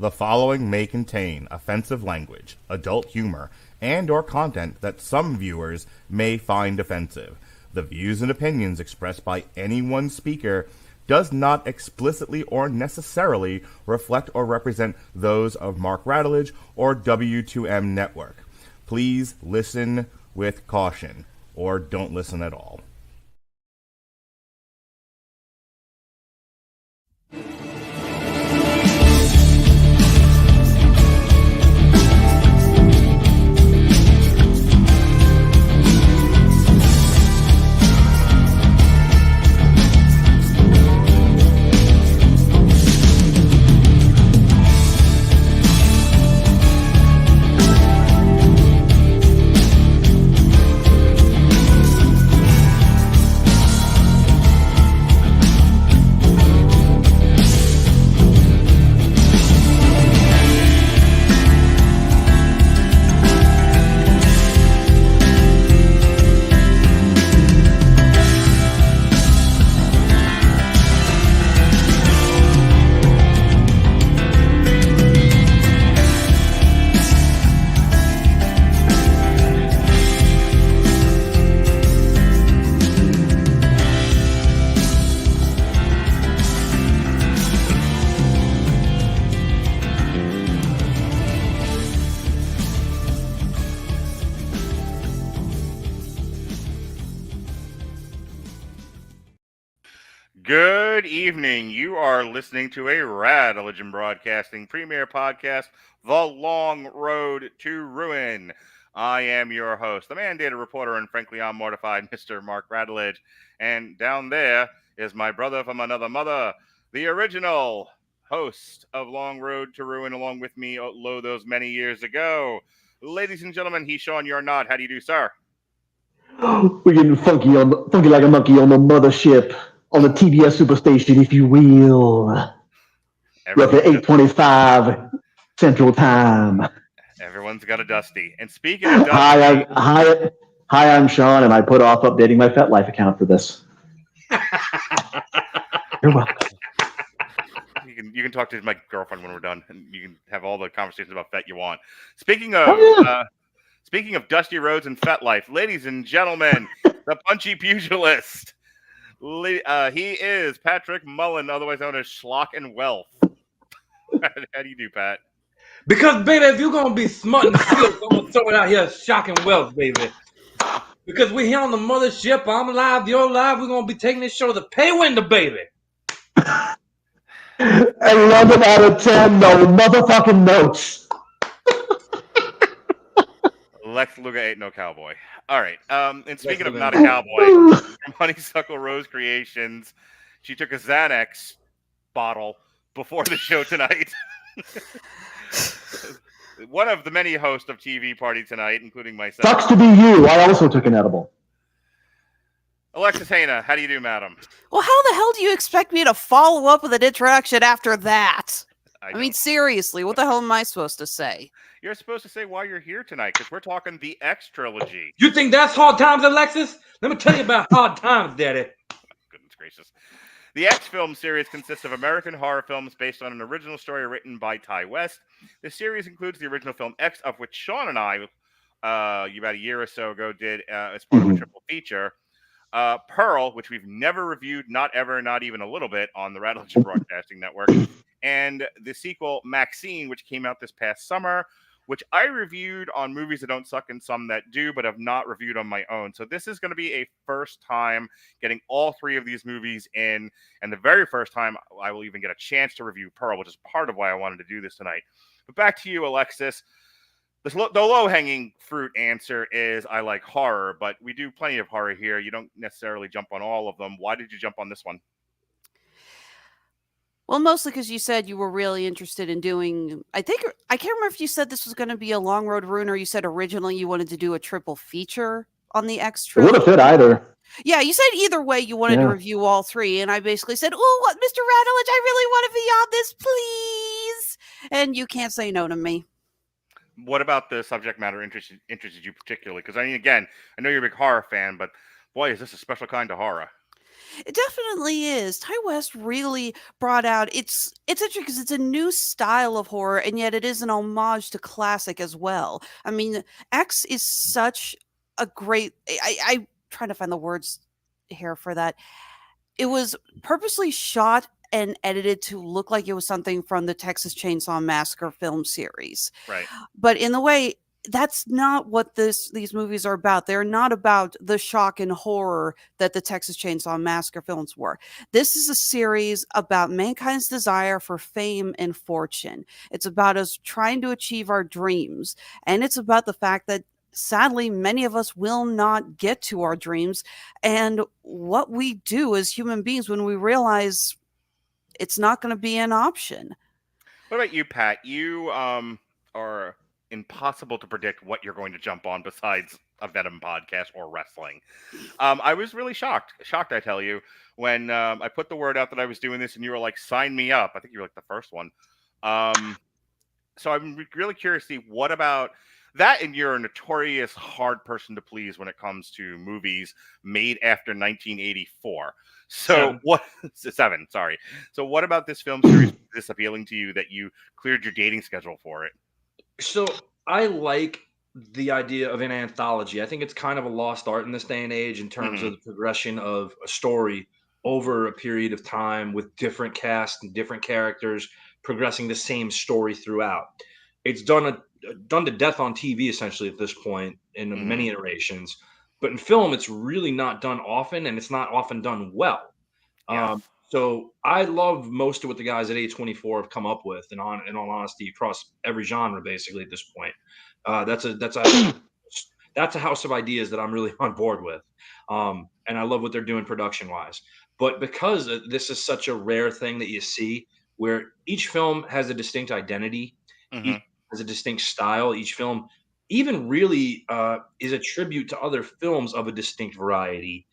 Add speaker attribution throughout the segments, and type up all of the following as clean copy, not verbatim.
Speaker 1: The following may contain offensive language, adult humor, and or content that some viewers may find offensive. The views and opinions expressed by any one speaker does not explicitly or necessarily reflect or represent those of Mark Radulich or W2M Network. Please listen with caution, or don't listen at all. Good evening. You are listening to a Radulich Broadcasting premier podcast, The Long Road to Ruin. I am your host, the mandated reporter, and frankly, I'm mortified, Mr. Mark Radulich. And down there is my brother from another mother, the original host of Long Road to Ruin, along with me, lo those many years ago. Ladies and gentlemen, he's Sean, you're not. How do you do, sir?
Speaker 2: We're getting funky like a monkey on the mothership, on the TBS superstation, if you will. We're at the 8:25 Central Time.
Speaker 1: Everyone's got a Dusty. And speaking of Dusty...
Speaker 2: Hi, I'm Sean, and I put off updating my FetLife account for this. You're welcome.
Speaker 1: You can talk to my girlfriend when we're done, and you can have all the conversations about Fet you want. Speaking of Dusty Roads and FetLife, ladies and gentlemen, the punchy pugilist. He is Patrick Mullin, otherwise known as Schlock and Wealth. How do you do, Pat?
Speaker 3: Because, baby, if you're going to be smart and slick, I'm going to throw it out here, shocking wealth, baby. Because we're here on the mothership. I'm alive, you're alive. We're going to be taking this show to the pay window, baby.
Speaker 2: 11 out of 10, no motherfucking notes.
Speaker 1: Lex Luger ain't no cowboy. All right. And speaking of not a cowboy, from Honeysuckle Rose Creations, she took a Xanax bottle before the show tonight. One of the many hosts of TV Party tonight, including myself.
Speaker 2: Sucks to be you. I also took an edible.
Speaker 1: Alexis Hejna, how do you do, madam?
Speaker 4: Well, how the hell do you expect me to follow up with an introduction after that? I mean, seriously, what the hell am I supposed to say?
Speaker 1: You're supposed to say why you're here tonight, because we're talking the X Trilogy.
Speaker 3: You think that's hard times, Alexis? Let me tell you about hard times, Daddy.
Speaker 1: Goodness gracious. The X film series consists of American horror films based on an original story written by Ty West. The series includes the original film X, of which Sean and I, about a year or so ago, did as part of a triple feature. Pearl, which we've never reviewed, not ever, not even a little bit, on the Radulich Broadcasting Network. And the sequel, Maxine, which came out this past summer, which I reviewed on Movies That Don't Suck and Some That Do, but have not reviewed on my own. So this is going to be a first time getting all three of these movies in, and the very first time I will even get a chance to review Pearl, which is part of why I wanted to do this tonight. But back to you, Alexis. The low-hanging fruit answer is I like horror, but we do plenty of horror here. You don't necessarily jump on all of them. Why did you jump on this one?
Speaker 4: Well, mostly because you said you were really interested in doing, I can't remember if you said this was going to be a Long Road Ruin, or you said originally you wanted to do a triple feature on the X Trilogy.
Speaker 2: It would have fit either.
Speaker 4: Yeah, you said either way you wanted to review all three, and I basically said, "Oh, what, Mr. Radulich, I really want to be on this, please." And you can't say no to me.
Speaker 1: What about the subject matter interested you particularly? Because, I mean, again, I know you're a big horror fan, but boy, is this a special kind of horror.
Speaker 4: It definitely is. Ty West really brought out it's interesting because it's a new style of horror, and yet it is an homage to classic as well. I mean, X is such a great. I trying to find the words here for that. It was purposely shot and edited to look like it was something from the Texas Chainsaw Massacre film series.
Speaker 1: Right.
Speaker 4: But in the way, that's not what these movies are about. They're not about the shock and horror that the Texas Chainsaw Massacre films were. This is a series about mankind's desire for fame and fortune. It's about us trying to achieve our dreams. And it's about the fact that sadly, many of us will not get to our dreams, and what we do as human beings when we realize it's not going to be an option.
Speaker 1: What about you, Pat? You are impossible to predict what you're going to jump on besides a Venom podcast or wrestling. I was really shocked, I tell you, when I put the word out that I was doing this and you were like, sign me up. I think you were like the first one. So I'm really curious to see what about that, and you're a notorious hard person to please when it comes to movies made after 1984. So seven, sorry. So what about this film series is this appealing to you that you cleared your dating schedule for it?
Speaker 5: So I like the idea of an anthology. I think it's kind of a lost art in this day and age in terms of the progression of a story over a period of time with different casts and different characters progressing the same story throughout. It's done to death on TV essentially at this point in many iterations, but in film it's really not done often, and it's not often done well. So I love most of what the guys at A24 have come up with, and in all honesty, across every genre basically at this point. That's a house of ideas that I'm really on board with, and I love what they're doing production wise. But because this is such a rare thing that you see, where each film has a distinct identity, each has a distinct style. Each film even really is a tribute to other films of a distinct variety.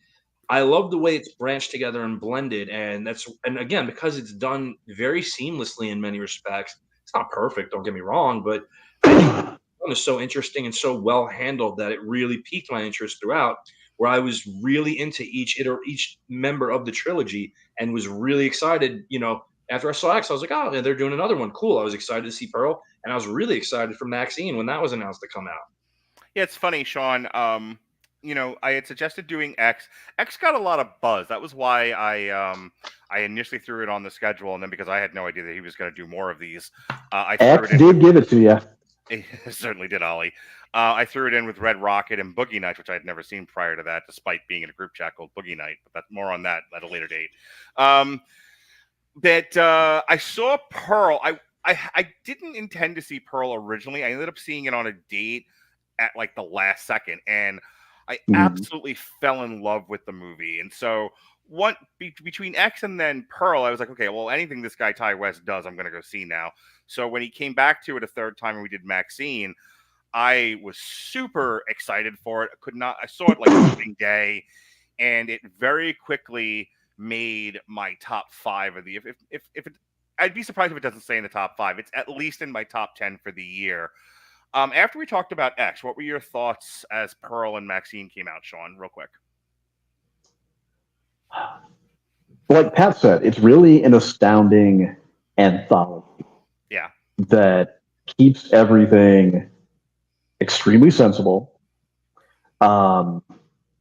Speaker 5: I love the way it's branched together and blended, and again, because it's done very seamlessly in many respects. It's not perfect, don't get me wrong, but I think it's so interesting and so well handled that it really piqued my interest throughout, where I was really into each member of the trilogy and was really excited. After I saw X, I was like, oh, they're doing another one. Cool. I was excited to see Pearl, and I was really excited for Maxine when that was announced to come out.
Speaker 1: Yeah, it's funny, Sean. I had suggested doing X. X got a lot of buzz. That was why I initially threw it on the schedule, and then because I had no idea that he was going to do more of these,
Speaker 2: X did give it to you.
Speaker 1: It certainly did, Ollie. I threw it in with Red Rocket and Boogie Nights, which I had never seen prior to that, despite being in a group chat called Boogie Night. But that's more on that at a later date. I saw Pearl. I didn't intend to see Pearl originally. I ended up seeing it on a date at like the last second, and I absolutely fell in love with the movie. And so between X and then Pearl, I was like, okay, well, anything this guy Ty West does, I'm going to go see now. So when he came back to it a third time and we did Maxine, I was super excited for it. I saw it like opening day, and it very quickly made my top 5 of the. If it, I'd be surprised if it doesn't stay in the top 5. It's at least in my top 10 for the year. After we talked about X, what were your thoughts as Pearl and Maxine came out, Sean? Real quick.
Speaker 2: Like Pat said, it's really an astounding anthology.
Speaker 1: Yeah.
Speaker 2: That keeps everything extremely sensible.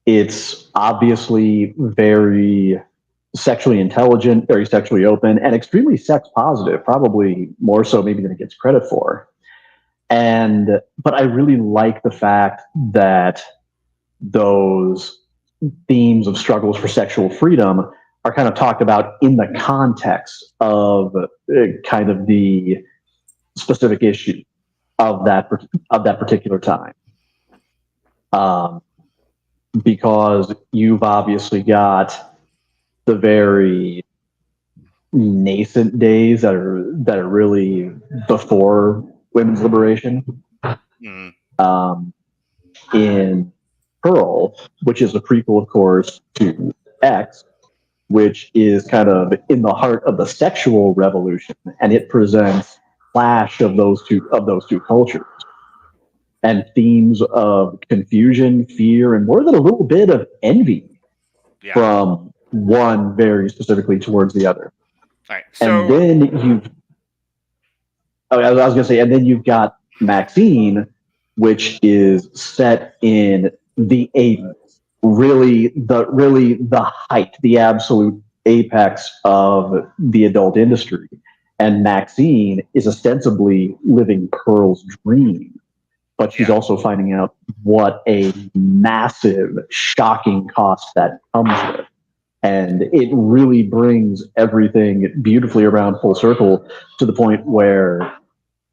Speaker 2: It's obviously very sexually intelligent, very sexually open, and extremely sex positive, probably more so maybe than it gets credit for. But I really like the fact that those themes of struggles for sexual freedom are kind of talked about in the context of kind of the specific issue of that particular time. Because you've obviously got the very nascent days that are really before women's liberation. In Pearl, which is a prequel, of course, to X, which is kind of in the heart of the sexual revolution, and it presents clash of those two cultures and themes of confusion, fear, and more than a little bit of envy from one very specifically towards the other.
Speaker 1: All right. So
Speaker 2: And then I was going to say, and then you've got Maxine, which is set in the 80s, really the height, the absolute apex of the adult industry. And Maxine is ostensibly living Pearl's dream, but she's also finding out what a massive, shocking cost that comes with. And it really brings everything beautifully around full circle to the point where,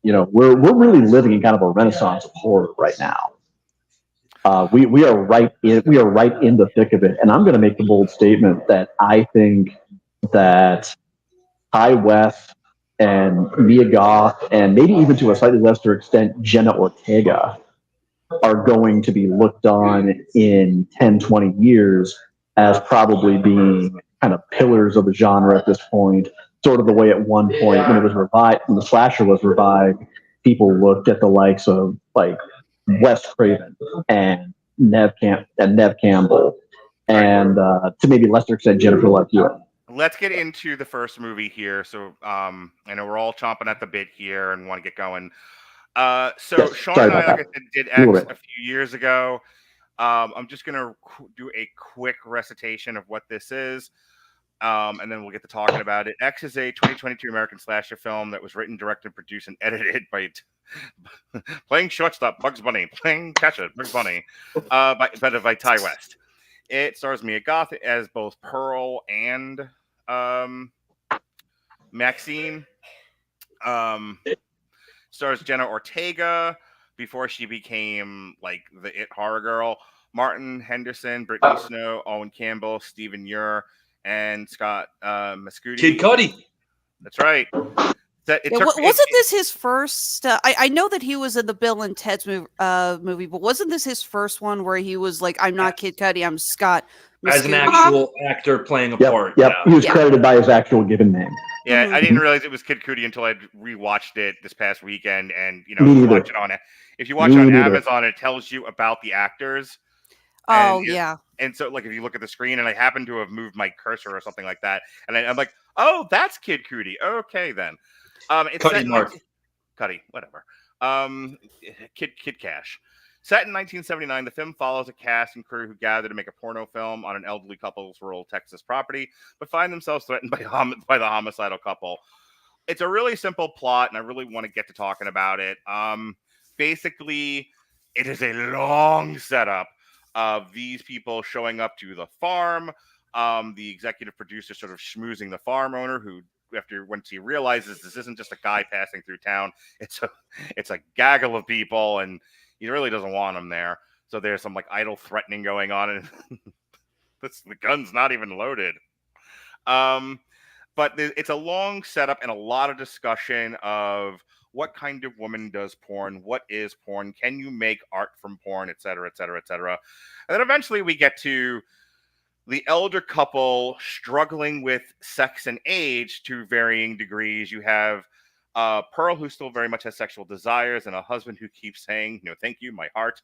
Speaker 2: you know, we're really living in kind of a renaissance of horror right now. We are right in the thick of it. And I'm going to make the bold statement that I think that Ty West and Mia Goth, and maybe even to a slightly lesser extent, Jenna Ortega, are going to be looked on in 10, 20 years as probably being kind of pillars of the genre at this point, sort of the way at one point when it was revived, when the slasher was revived, people looked at the likes of like Wes Craven and Nev Campbell, and to maybe lesser extent Jennifer Love Hewitt.
Speaker 1: Let's get into the first movie here. So I know we're all chomping at the bit here and want to get going. So
Speaker 2: Yes,
Speaker 1: Sean and I, like I said, did X a few years ago. I'm just going to do a quick recitation of what this is, and then we'll get to talking about it. X is a 2022 American slasher film that was written, directed, produced, and edited by playing shortstop Bugs Bunny, playing catcher Bugs Bunny, by Ty West. It stars Mia Goth as both Pearl and Maxine. Stars Jenna Ortega before she became like the It horror girl. Martin Henderson, Brittany Snow, Owen Campbell, Stephen Ure, and Scott Mescudi.
Speaker 5: Kid Cudi.
Speaker 1: That's right.
Speaker 4: Wasn't this his first? I know that he was in the Bill and Ted's movie, but wasn't this his first one where he was like, "I'm not Kid Cudi, I'm Scott Mescudi."
Speaker 5: As an actual actor playing a part.
Speaker 2: Yep. He was credited by his actual given name.
Speaker 1: Yeah, I didn't realize it was Kid Cudi until I rewatched it this past weekend, and you know, watch it on it. If you watch it on Amazon, it tells you about the actors.
Speaker 4: Oh, yeah.
Speaker 1: And so, like, if you look at the screen, and I happen to have moved my cursor or something like that, and I'm like, "Oh, that's Kid Cudi." Okay, then. It's Cuddy, whatever. Kid Cash. Set in 1979, the film follows a cast and crew who gather to make a porno film on an elderly couple's rural Texas property, but find themselves threatened by the homicidal couple. It's a really simple plot, and I really want to get to talking about it. Basically, it is a long setup of these people showing up to the farm. The executive producer sort of schmoozing the farm owner, who, once he realizes this isn't just a guy passing through town, it's a gaggle of people, and he really doesn't want them there. So there's some like idle threatening going on, and the gun's not even loaded. But it's a long setup and a lot of discussion of what kind of woman does porn, what is porn, can you make art from porn, et cetera, et cetera, et cetera. And then eventually we get to the elder couple struggling with sex and age to varying degrees. You have Pearl, who still very much has sexual desires, and a husband who keeps saying, "Thank you, my heart."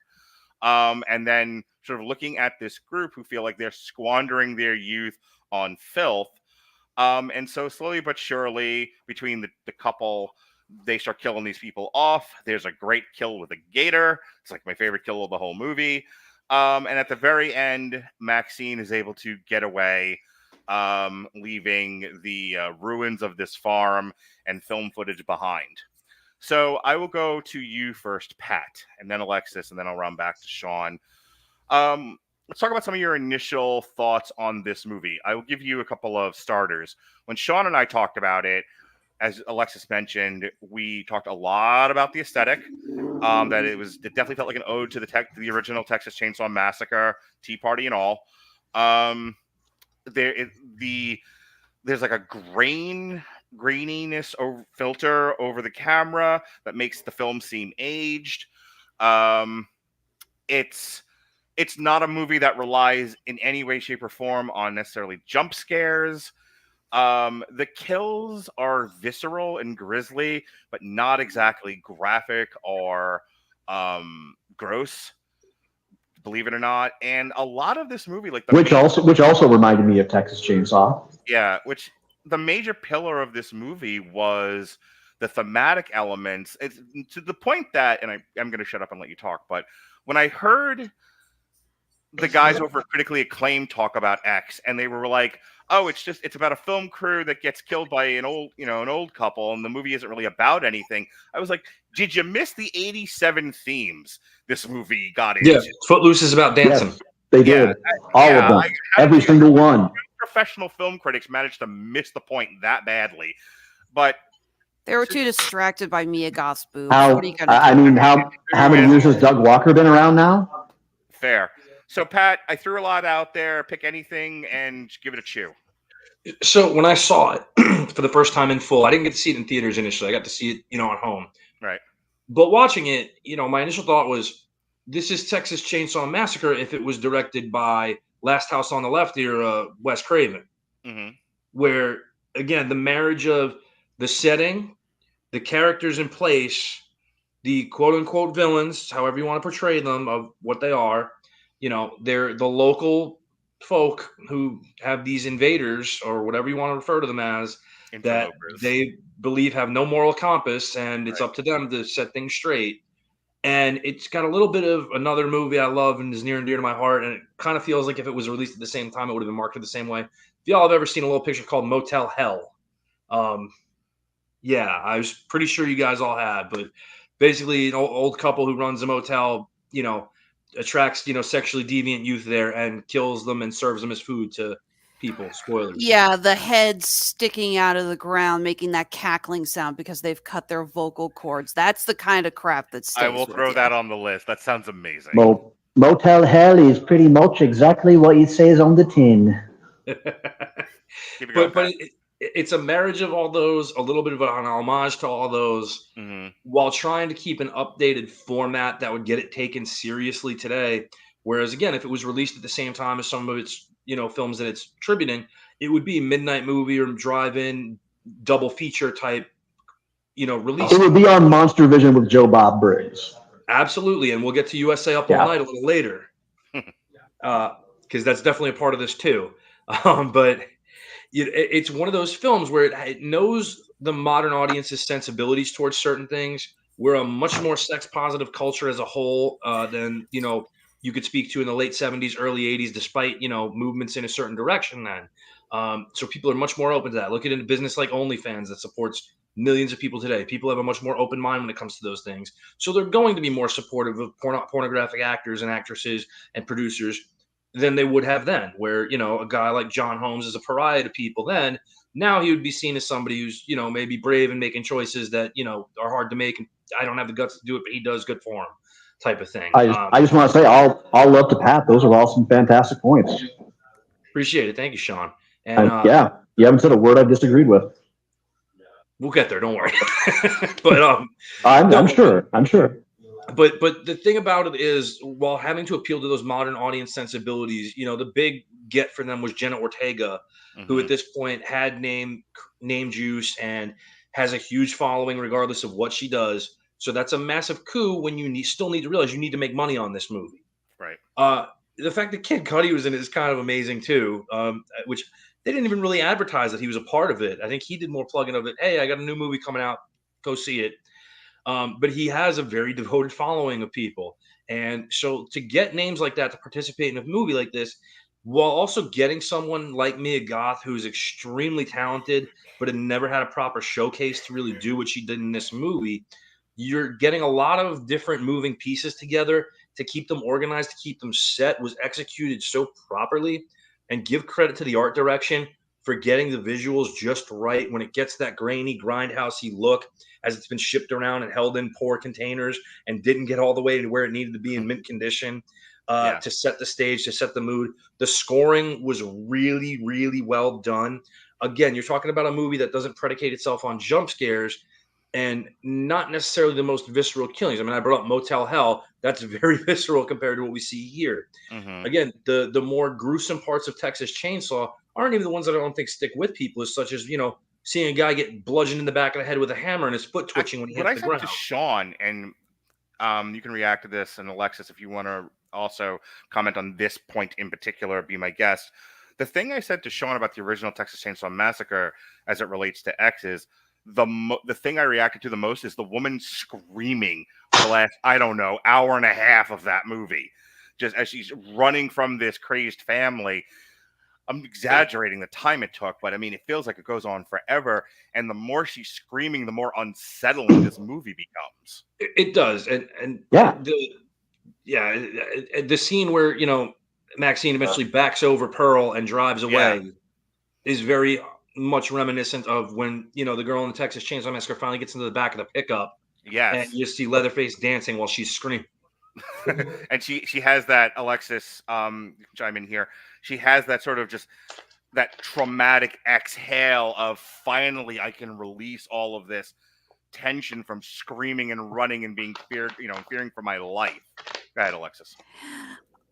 Speaker 1: And then sort of looking at this group who feel like they're squandering their youth on filth. And so slowly but surely, between the couple, they start killing these people off. There's a great kill with a gator. It's like my favorite kill of the whole movie. And at the very end, Maxine is able to get away, leaving the ruins of this farm and film footage behind. So I will go to you first, Pat, and then Alexis, and then I'll run back to Sean. Let's talk about some of your initial thoughts on this movie. I will give you a couple of starters. When Sean and I talked about it, as Alexis mentioned, we talked a lot about the aesthetic. That it definitely felt like an ode to the original Texas Chainsaw Massacre, Tea Party and all. There's like a graininess or filter over the camera that makes the film seem aged. It's not a movie that relies in any way, shape, or form on necessarily jump scares. The kills are visceral and grisly, but not exactly graphic or gross. believe it or not. And a lot of this movie, like
Speaker 2: which also reminded me of Texas Chainsaw.
Speaker 1: Yeah, which the major pillar of this movie was the thematic elements. It's to the point that, and I'm going to shut up and let you talk, but when I heard the guys over at Critically Acclaimed talk about X, and they were like, "Oh, it's about a film crew that gets killed by an old couple, and the movie isn't really about anything." I was like, "Did you miss the 87 themes this movie got into?"
Speaker 5: Yeah, Footloose is about dancing.
Speaker 2: Yes, they did. All of them. Every single one.
Speaker 1: Professional film critics managed to miss the point that badly, but
Speaker 4: they were too distracted by Mia Goth's boobs.
Speaker 2: How many years has Doug Walker been around now?
Speaker 1: Fair. So, Pat, I threw a lot out there. Pick anything and give it a chew.
Speaker 5: So when I saw it for the first time in full, I didn't get to see it in theaters initially. I got to see it, at home.
Speaker 1: Right.
Speaker 5: But watching it, my initial thought was, this is Texas Chainsaw Massacre if it was directed by Last House on the Left era Wes Craven.
Speaker 1: Mm-hmm.
Speaker 5: Where, again, the marriage of the setting, the characters in place, the quote-unquote villains, however you want to portray them, of what they are, they're the local folk who have these invaders, or whatever you want to refer to them as, that they believe have no moral compass, and it's up to them to set things straight. And it's got a little bit of another movie I love and is near and dear to my heart, and it kind of feels like if it was released at the same time, it would have been marketed the same way. If y'all have ever seen a little picture called Motel Hell, yeah, I was pretty sure you guys all had, but basically an old couple who runs a motel, attracts, sexually deviant youth there and kills them and serves them as food to people. Spoilers.
Speaker 4: Yeah, the heads sticking out of the ground, making that cackling sound because they've cut their vocal cords. That's the kind of crap that stays.
Speaker 1: I will throw that on the list. That sounds amazing.
Speaker 2: Motel Hell is pretty much exactly what it says on the tin.
Speaker 5: But it's a marriage of all those, a little bit of an homage to all those, while trying to keep an updated format that would get it taken seriously today. Whereas, again, if it was released at the same time as some of its, films that it's tributing, it would be a midnight movie or drive-in double feature type, release.
Speaker 2: It would be on Monster Vision with Joe Bob Briggs.
Speaker 5: Absolutely, and we'll get to USA Up All Night a little later, because that's definitely a part of this too. But it's one of those films where it knows the modern audience's sensibilities towards certain things. We're a much more sex-positive culture as a whole than, you could speak to in the late 70s, early 80s, despite, movements in a certain direction then. So people are much more open to that. Look at a business like OnlyFans that supports millions of people today. People have a much more open mind when it comes to those things. So they're going to be more supportive of pornographic actors and actresses and producers than they would have then, where, a guy like John Holmes is a pariah to people then. Now he would be seen as somebody who's, maybe brave and making choices that, are hard to make. And I don't have the guts to do it, but he does, good for him, type of thing.
Speaker 2: I just want to say, all love to Pat. Those are all some fantastic points.
Speaker 5: Appreciate it. Thank you, Sean. And
Speaker 2: yeah, you haven't said a word I've disagreed with.
Speaker 5: We'll get there. Don't worry. But
Speaker 2: I'm sure.
Speaker 5: But the thing about it is, while having to appeal to those modern audience sensibilities, the big get for them was Jenna Ortega, who at this point had name juice and has a huge following regardless of what she does. So that's a massive coup when you still need to realize you need to make money on this movie.
Speaker 1: Right.
Speaker 5: The fact that Kid Cudi was in it is kind of amazing too, which they didn't even really advertise that he was a part of it. I think he did more plugging of it. Hey, I got a new movie coming out. Go see it. But he has a very devoted following of people. And so to get names like that to participate in a movie like this, while also getting someone like Mia Goth, who's extremely talented, but had never had a proper showcase to really do what she did in this movie, you're getting a lot of different moving pieces together to keep them organized, to keep them set, was executed so properly. And give credit to the art direction for getting the visuals just right when it gets that grainy, grindhousey look as it's been shipped around and held in poor containers and didn't get all the way to where it needed to be in mint condition to set the stage, to set the mood. The scoring was really, really well done. Again, you're talking about a movie that doesn't predicate itself on jump scares and not necessarily the most visceral killings. I mean, I brought up Motel Hell. That's very visceral compared to what we see here. Again, the more gruesome parts of Texas Chainsaw aren't even the ones that I don't think stick with people, as such as, seeing a guy get bludgeoned in the back of the head with a hammer and his foot twitching when he hits the ground.
Speaker 1: To Sean, and you can react to this, and Alexis, if you want to also comment on this point in particular, be my guest. The thing I said to Sean about the original Texas Chainsaw Massacre as it relates to X is the thing I reacted to the most is the woman screaming for the last, I don't know, hour and a half of that movie, just as she's running from this crazed family. I'm exaggerating the time it took, but I mean, it feels like it goes on forever. And the more she's screaming, the more unsettling this movie becomes.
Speaker 5: It does, and
Speaker 2: Yeah.
Speaker 5: the scene where Maxine eventually backs over Pearl and drives away is very much reminiscent of when the girl in the Texas Chainsaw Massacre finally gets into the back of the pickup.
Speaker 1: Yes,
Speaker 5: and you see Leatherface dancing while she's screaming.
Speaker 1: And she has that, Alexis, chime in here. She has that sort of just that traumatic exhale of finally I can release all of this tension from screaming and running and being fearing for my life. Go ahead, Alexis.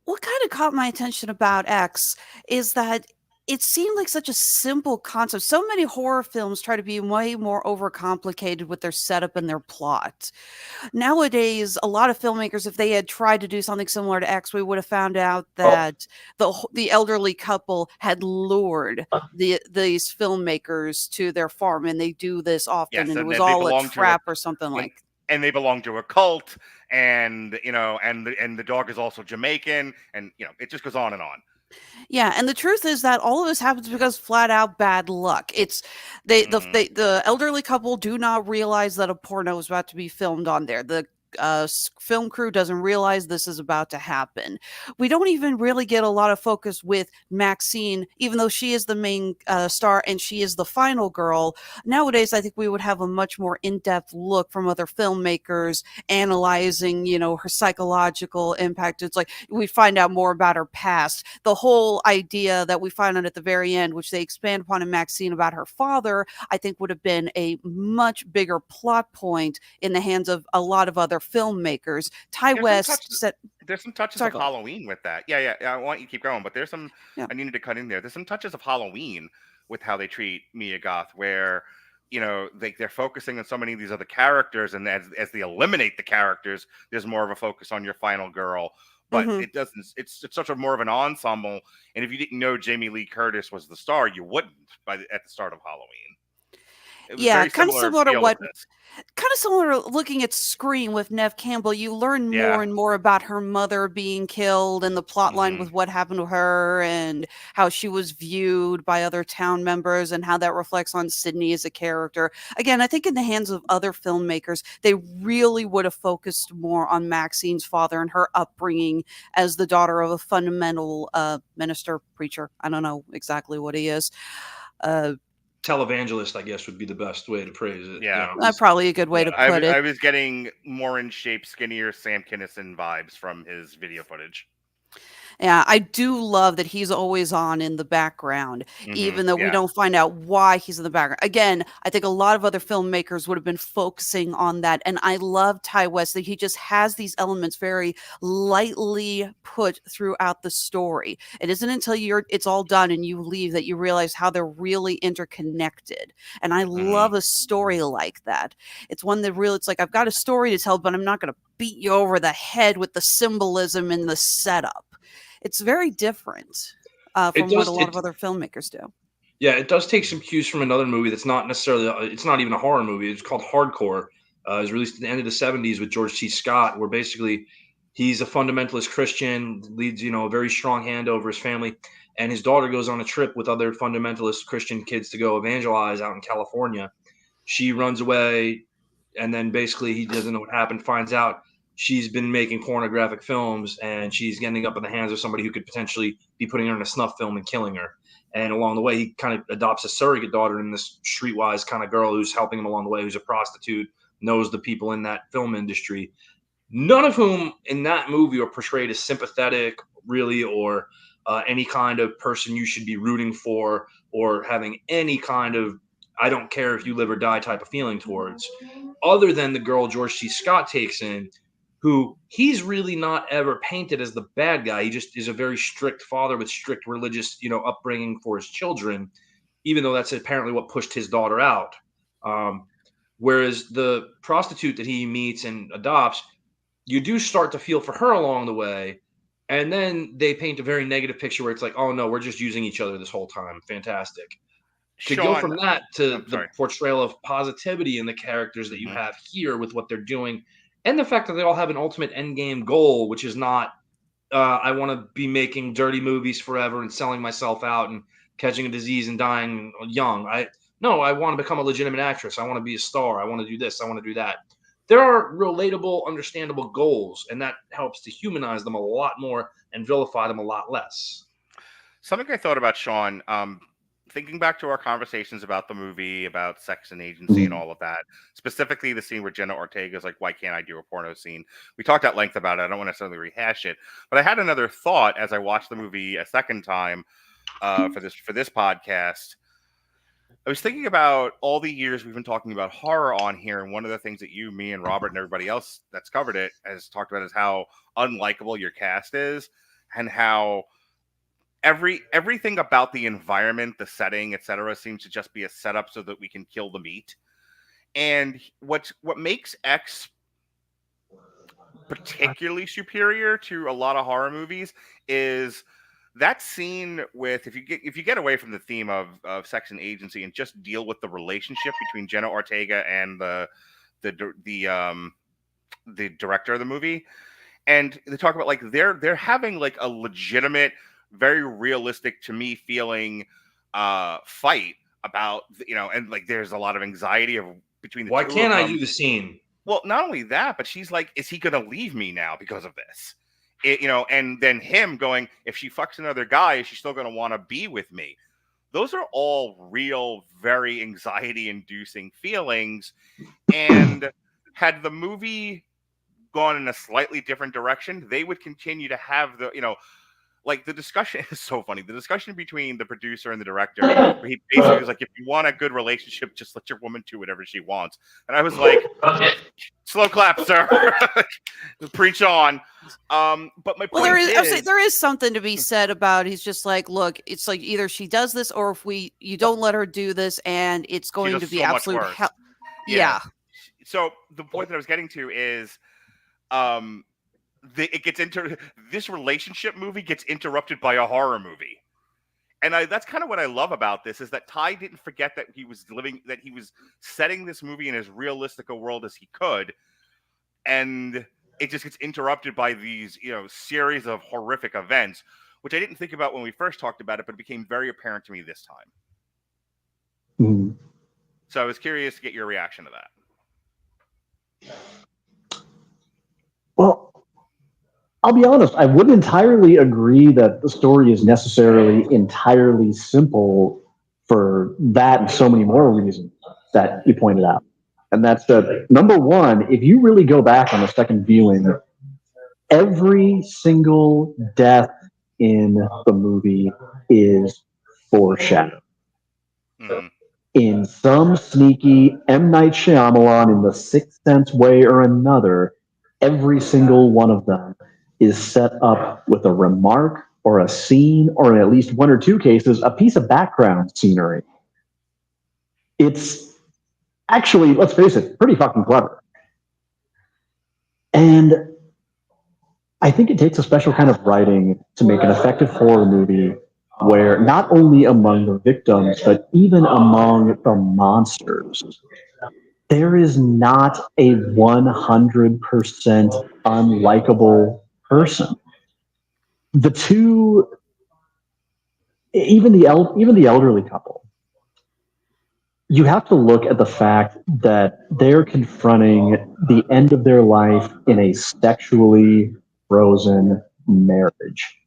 Speaker 4: What kind of caught my attention about X is that it seemed like such a simple concept. So many horror films try to be way more overcomplicated with their setup and their plot. Nowadays, a lot of filmmakers, if they had tried to do something similar to X, we would have found out that the elderly couple had lured these filmmakers to their farm, and they do this often, and it was all a trap or something like.
Speaker 1: And they belong to a cult, and and the dog is also Jamaican, and it just goes on and on.
Speaker 4: Yeah, and the truth is that all of this happens because flat out bad luck. It's the elderly couple do not realize that a porno is about to be filmed on there. The film crew doesn't realize this is about to happen. We don't even really get a lot of focus with Maxine, even though she is the main star and she is the final girl. Nowadays, I think we would have a much more in-depth look from other filmmakers analyzing, her psychological impact. It's like we find out more about her past. The whole idea that we find out at the very end, which they expand upon in Maxine about her father, I think would have been a much bigger plot point in the hands of a lot of other filmmakers. There's some touches of
Speaker 1: Halloween with that. Yeah. I want you to keep going, but there's some. Yeah. I needed to cut in there. There's some touches of Halloween with how they treat Mia Goth, where they're focusing on so many of these other characters, and as they eliminate the characters, there's more of a focus on your final girl. But it doesn't. It's such a more of an ensemble. And if you didn't know Jamie Lee Curtis was the star, you wouldn't at the start of Halloween.
Speaker 4: Yeah, kind of similar to what. Kind of similar to looking at Scream with Neve Campbell. You learn more and more about her mother being killed and the plot line with what happened to her and how she was viewed by other town members and how that reflects on Sydney as a character. Again, I think in the hands of other filmmakers, they really would have focused more on Maxine's father and her upbringing as the daughter of a fundamental minister, preacher. I don't know exactly what he is.
Speaker 5: Televangelist, I guess, would be the best way to praise it.
Speaker 1: Yeah,
Speaker 4: that's probably a good way to put it.
Speaker 1: I was getting more in shape, skinnier Sam Kinison vibes from his video footage.
Speaker 4: Yeah, I do love that he's always on in the background, even though we don't find out why he's in the background. Again, I think a lot of other filmmakers would have been focusing on that. And I love Ty West that he just has these elements very lightly put throughout the story. It isn't until it's all done and you leave that you realize how they're really interconnected. And I love a story like that. It's one that really, it's like, I've got a story to tell, but I'm not going to beat you over the head with the symbolism and the setup. It's very different from what a lot of other filmmakers do.
Speaker 5: Yeah, it does take some cues from another movie that's not necessarily, it's not even a horror movie. It's called Hardcore. It was released at the end of the 70s with George C. Scott, where basically he's a fundamentalist Christian, leads, a very strong hand over his family. And his daughter goes on a trip with other fundamentalist Christian kids to go evangelize out in California. She runs away, and then basically he doesn't know what happened, finds out she's been making pornographic films, and she's ending up in the hands of somebody who could potentially be putting her in a snuff film and killing her. And along the way, he kind of adopts a surrogate daughter in this streetwise kind of girl who's helping him along the way, who's a prostitute, knows the people in that film industry, none of whom in that movie are portrayed as sympathetic, really, or any kind of person you should be rooting for or having any kind of I don't care if you live or die type of feeling towards, other than the girl George C. Scott takes in, who he's really not ever painted as the bad guy. He just is a very strict father with strict religious, upbringing for his children, even though that's apparently what pushed his daughter out. Whereas the prostitute that he meets and adopts, you do start to feel for her along the way, And then they paint a very negative picture where it's like, oh no, we're just using each other this whole time. Fantastic. To go from that to the portrayal of positivity in the characters that you have here with what they're doing, and the fact that they all have an ultimate end game goal, which is not, I want to be making dirty movies forever and selling myself out and catching a disease and dying young. I want to become a legitimate actress. I want to be a star. I want to do this. I want to do that. There are relatable, understandable goals, and that helps to humanize them a lot more and vilify them a lot less.
Speaker 1: Something I thought about, Sean, thinking back to our conversations about the movie, about sex and agency and all of that, specifically the scene where Jenna Ortega is like, why can't I do a porno scene? We talked at length about it. I don't want to necessarily rehash it, but I had another thought as I watched the movie a second time for this podcast. I was thinking about all the years we've been talking about horror on here, and one of the things that you, me, and Robert and everybody else that's covered it has talked about is how unlikable your cast is, and how everything about the environment, the setting, etc., seems to just be a setup so that we can kill the meat. And what makes X particularly superior to a lot of horror movies is that scene with, if you get away from the theme of sex and agency and just deal with the relationship between Jenna Ortega and the director of the movie, and they talk about like they're having like a legitimate, very realistic to me feeling fight about, and like there's a lot of anxiety between the
Speaker 5: why
Speaker 1: two
Speaker 5: can't
Speaker 1: of
Speaker 5: I
Speaker 1: them.
Speaker 5: do the scene?
Speaker 1: Well, not only that, but she's like, is he gonna leave me now because of this? And then him going, if she fucks another guy, is she still going to want to be with me? Those are all real, very anxiety-inducing feelings. And had the movie gone in a slightly different direction, they would continue to have like the discussion is so funny. The discussion between the producer and the director, where he basically was like, if you want a good relationship, just let your woman do whatever she wants. And I was like, slow clap, sir. Preach on. But my point
Speaker 4: there is something to be said about, he's just like, look, it's like either she does this or if you don't let her do this, and it's going to be so absolute hell. Yeah.
Speaker 1: So the point that I was getting to is, this relationship movie gets interrupted by a horror movie. And that's kind of what I love about this, is that Ty didn't forget that he was setting this movie in as realistic a world as he could. And it just gets interrupted by these, series of horrific events, which I didn't think about when we first talked about it, but it became very apparent to me this time.
Speaker 2: Mm.
Speaker 1: So I was curious to get your reaction to that.
Speaker 2: Well, I'll be honest, I wouldn't entirely agree that the story is necessarily entirely simple for that and so many more reasons that you pointed out. And that's that, number one, if you really go back on a second viewing, every single death in the movie is foreshadowed.
Speaker 1: Mm-hmm.
Speaker 2: In some sneaky M. Night Shyamalan, in the Sixth Sense way or another, every single one of them is set up with a remark or a scene, or in at least one or two cases, a piece of background scenery. It's actually, let's face it, pretty fucking clever. And I think it takes a special kind of writing to make an effective horror movie where not only among the victims, but even among the monsters, there is not a 100% unlikable person. The two, even the elderly couple, you have to look at the fact that they're confronting the end of their life in a sexually frozen marriage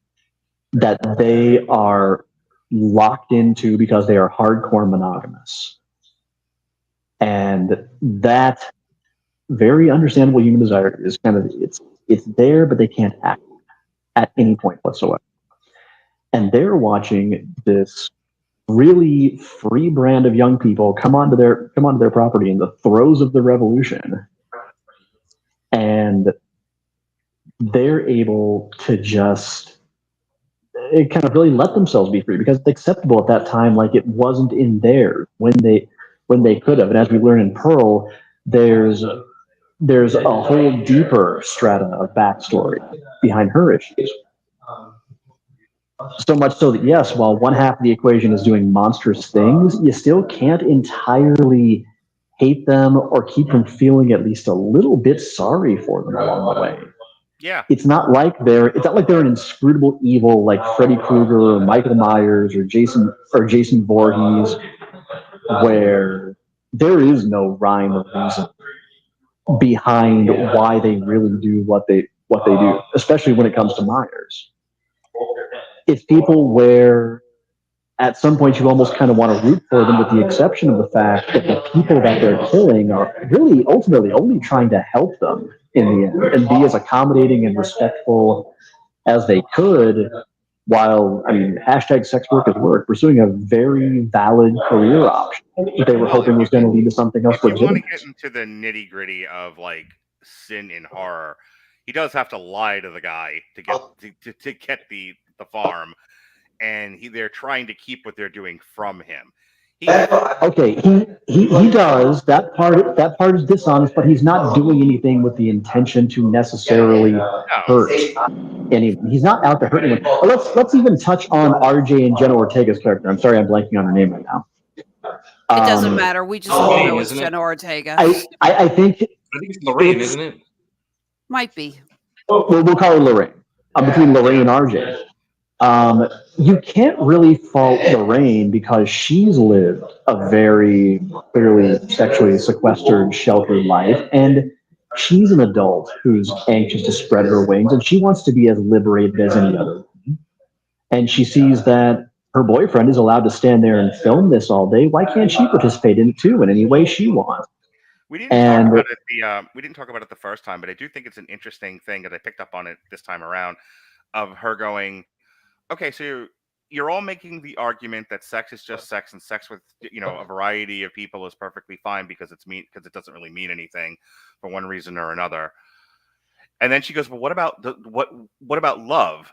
Speaker 2: that they are locked into because they are hardcore monogamous. And that very understandable human desire is kind of, it's there, but they can't act at any point whatsoever. And they're watching this really free brand of young people come onto their property in the throes of the revolution, and they're able to just kind of really let themselves be free because it's acceptable at that time, like it wasn't in theirs when they could have. And as we learn in Pearl, there's a whole deeper strata of backstory behind her issues. So much so that, yes, while one half of the equation is doing monstrous things, you still can't entirely hate them or keep from feeling at least a little bit sorry for them along the way.
Speaker 1: Yeah.
Speaker 2: It's not like they're an inscrutable evil like Freddy Krueger or Michael Myers or Jason Voorhees, where there is no rhyme or reason behind why they really do what they do, especially when it comes to Myers. It's people where at some point you almost kind of want to root for them, with the exception of the fact that the people that they're killing are really ultimately only trying to help them in the end and be as accommodating and respectful as they could, while, I mean, hashtag sex work is work, pursuing a very valid career option that they were hoping was going to lead to something else
Speaker 1: If you want to
Speaker 2: legitimate.
Speaker 1: get into the nitty gritty of like sin in horror, he does have to lie to the guy to get the farm, and they're trying to keep what they're doing from him.
Speaker 2: Okay, he does that part. That part is dishonest, but he's not doing anything with the intention to necessarily hurt anyone. He's not out to hurt anyone. Let's even touch on RJ and Jenna Ortega's character. I'm sorry, I'm blanking on her name right now.
Speaker 4: It doesn't matter. We just all know it's
Speaker 5: isn't it?
Speaker 4: Jenna Ortega.
Speaker 2: I think
Speaker 5: it's Lorraine, isn't it?
Speaker 4: Might be.
Speaker 2: we'll call her Lorraine. Between Lorraine and RJ. You can't really fault Lorraine because she's lived a very clearly sexually sequestered, sheltered life, and she's an adult who's anxious to spread her wings, and she wants to be as liberated as any other. And she sees that her boyfriend is allowed to stand there and film this all day. Why can't she participate in it too in any way she wants?
Speaker 1: We didn't talk about it the first time, but I do think it's an interesting thing that I picked up on it this time around, of her going, okay, so you're all making the argument that sex is just sex, and sex with a variety of people is perfectly fine because it doesn't really mean anything for one reason or another. And then she goes, well, what about love?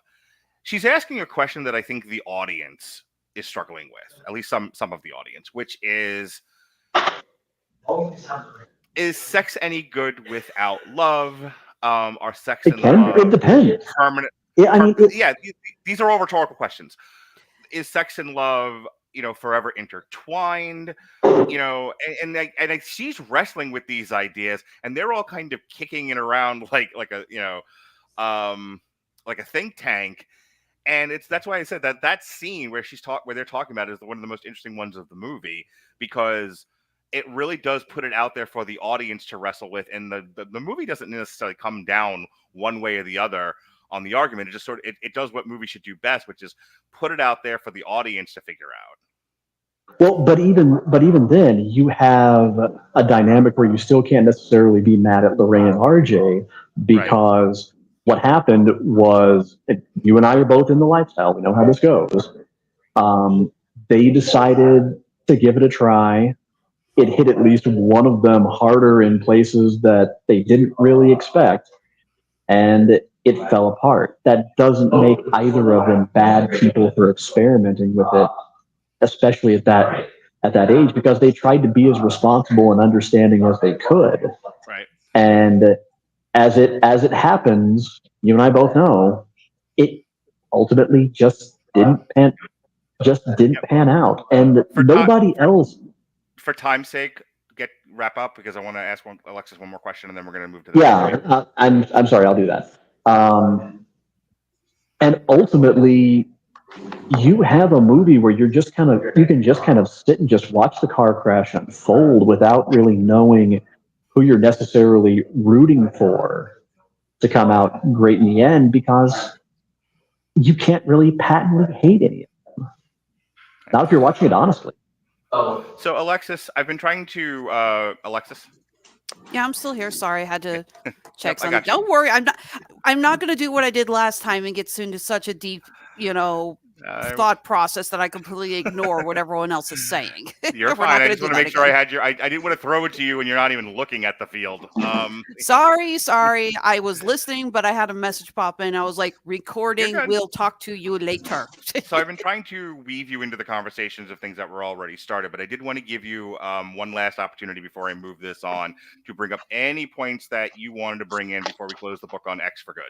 Speaker 1: She's asking a question that I think the audience is struggling with, at least some of the audience, which is sex any good without love? Are sex and love
Speaker 2: It depends.
Speaker 1: permanent?
Speaker 2: Yeah, I mean,
Speaker 1: these are all rhetorical questions. Is sex and love, forever intertwined? And she's wrestling with these ideas, and they're all kind of kicking it around like a think tank. And that's why I said that scene where where they're talking about it is one of the most interesting ones of the movie, because it really does put it out there for the audience to wrestle with, and the movie doesn't necessarily come down one way or the other on the argument. It just it does what movies should do best, which is put it out there for the audience to figure out.
Speaker 2: Well, but even then, you have a dynamic where you still can't necessarily be mad at Lorraine and RJ, because what happened was, you and I are both in the lifestyle. We know how this goes. They decided to give it a try. It hit at least one of them harder in places that they didn't really expect, and it fell apart. That doesn't make either of them bad people for experimenting with it, especially at that age, because they tried to be as responsible and understanding as they could.
Speaker 1: Right.
Speaker 2: And as it happens, you and I both know, it ultimately just didn't pan out. And nobody else.
Speaker 1: For time's sake, wrap up, because I want to ask Alexis one more question, and then we're going to move to the next one.
Speaker 2: I'm sorry, I'll do that. And ultimately, you have a movie where you can just kind of sit and just watch the car crash unfold without really knowing who you're necessarily rooting for to come out great in the end, because you can't really patently hate any of them. Not if you're watching it honestly.
Speaker 1: So Alexis, I've been trying to Alexis.
Speaker 4: Yeah, I'm still here. Sorry, I had to check
Speaker 1: Yep,
Speaker 4: something. Don't worry, I'm not going to do what I did last time and get into such a deep, thought process that I completely ignore what everyone else is saying.
Speaker 1: You're fine. I just want to make sure I had I didn't want to throw it to you and you're not even looking at the field.
Speaker 4: Sorry. I was listening, but I had a message pop in. I was like, recording. We'll talk to you later.
Speaker 1: So I've been trying to weave you into the conversations of things that were already started, but I did want to give you one last opportunity before I move this on to bring up any points that you wanted to bring in before we close the book on X for good.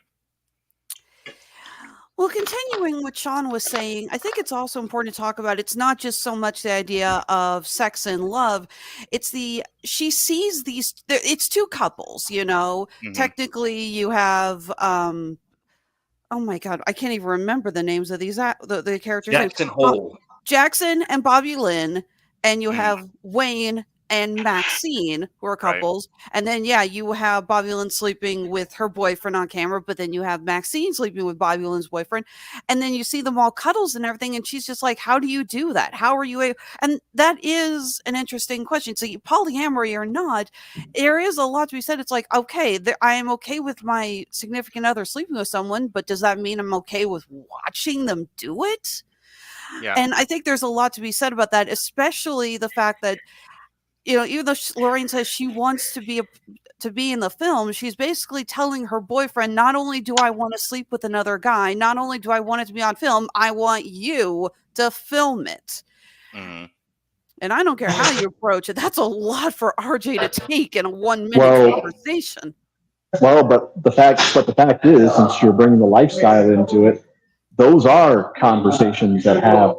Speaker 4: Well, continuing what Sean was saying, I think it's also important to talk about. It's not just so much the idea of sex and love. It's she sees these. It's two couples, you know.
Speaker 1: Mhm.
Speaker 4: Technically, you have. Oh my God, I can't even remember the names of these the characters.
Speaker 5: Jackson Hole.
Speaker 4: Jackson and Bobby Lynn, and you
Speaker 1: Mhm.
Speaker 4: have Wayne and Maxine, who are
Speaker 1: Right.
Speaker 4: couples. And then, yeah, you have Bobby Lynn sleeping with her boyfriend on camera, but then you have Maxine sleeping with Bobby Lynn's boyfriend. And then you see them all cuddles and everything. And she's just like, how do you do that? How are you able? And that is an interesting question. So, polyamory or not, there is a lot to be said. It's like, okay, I am okay with my significant other sleeping with someone, but does that mean I'm okay with watching them do it?
Speaker 1: Yeah.
Speaker 4: And I think there's a lot to be said about that, especially the fact that, you know, even though Lorraine says she wants to be in the film, she's basically telling her boyfriend, not only do I want to sleep with another guy, not only do I want it to be on film, I want you to film it.
Speaker 1: Mhm.
Speaker 4: And I don't care how you approach it. That's a lot for RJ to take in a 1 minute conversation.
Speaker 2: Well, but the fact is, since you're bringing the lifestyle into it, those are conversations that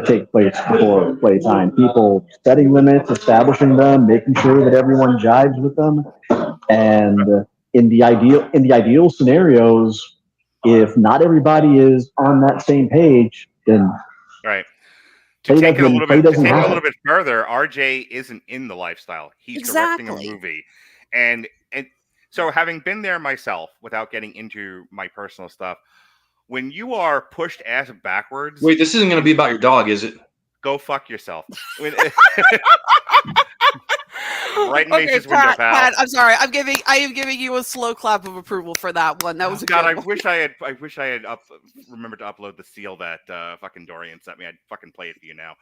Speaker 2: take place before playtime. People setting limits, establishing them, making sure that everyone jives with them. And in the ideal scenarios, if not everybody is on that same page, then
Speaker 1: Right. To take it a little
Speaker 2: happen.
Speaker 1: bit further, RJ isn't in the lifestyle. He's directing a movie. And so having been there myself, without getting into my personal stuff, when you are pushed ass backwards.
Speaker 5: Wait, this isn't going to be about your dog, is it?
Speaker 1: Go fuck yourself. Right in
Speaker 4: Okay,
Speaker 1: Mace's window, pal.
Speaker 4: Pat, I'm sorry. I am giving you a slow clap of approval for that one. That was a
Speaker 1: God.
Speaker 4: good
Speaker 1: I wish I had remembered to upload the seal that fucking Dorian sent me. I'd fucking play it for you now.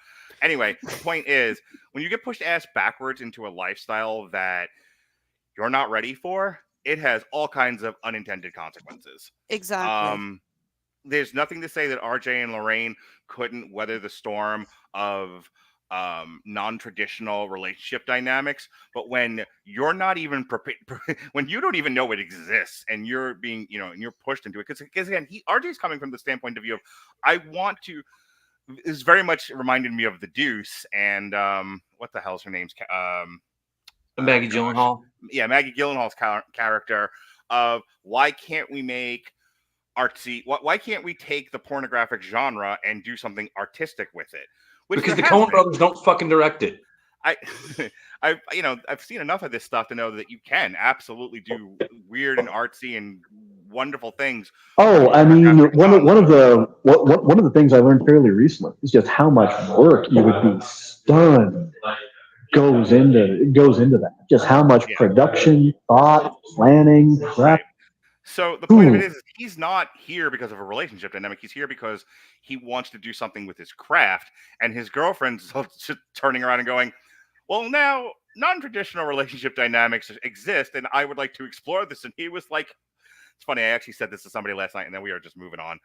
Speaker 1: Anyway, the point is, when you get pushed ass backwards into a lifestyle that you're not ready for, it has all kinds of unintended consequences.
Speaker 4: Exactly.
Speaker 1: There's nothing to say that RJ and Lorraine couldn't weather the storm of non-traditional relationship dynamics, but when you're not even prepared, when you don't even know it exists, and you're being, and you're pushed into it, because again, RJ's coming from the standpoint of view of, I want to. Is very much reminded me of the Deuce and what the hell's her name's
Speaker 5: Maggie Gyllenhaal.
Speaker 1: Yeah, Maggie Gyllenhaal's character of, why can't we make artsy? Why can't we take the pornographic genre and do something artistic with it?
Speaker 5: Because the Coen brothers don't fucking direct it.
Speaker 1: I've seen enough of this stuff to know that you can absolutely do weird and artsy and wonderful things.
Speaker 2: Oh, I mean, one of the things I learned fairly recently is just how much work you would be stunned goes into that. Just how much production, thought, planning, prep.
Speaker 1: So the point of it is, he's not here because of a relationship dynamic. He's here because he wants to do something with his craft, and his girlfriend's just turning around and going, well, now non-traditional relationship dynamics exist, and I would like to explore this. And he was like, it's funny, I actually said this to somebody last night, and then we are just moving on.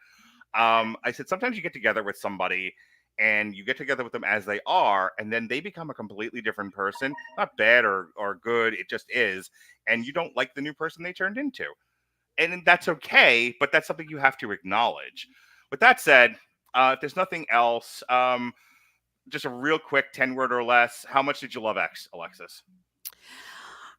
Speaker 1: I said, sometimes you get together with somebody, and you get together with them as they are, and then they become a completely different person. Not bad or good, it just is. And you don't like the new person they turned into. And that's okay, but that's something you have to acknowledge. With that said, if there's nothing else, just a real quick 10-word or less, how much did you love X, Alexis?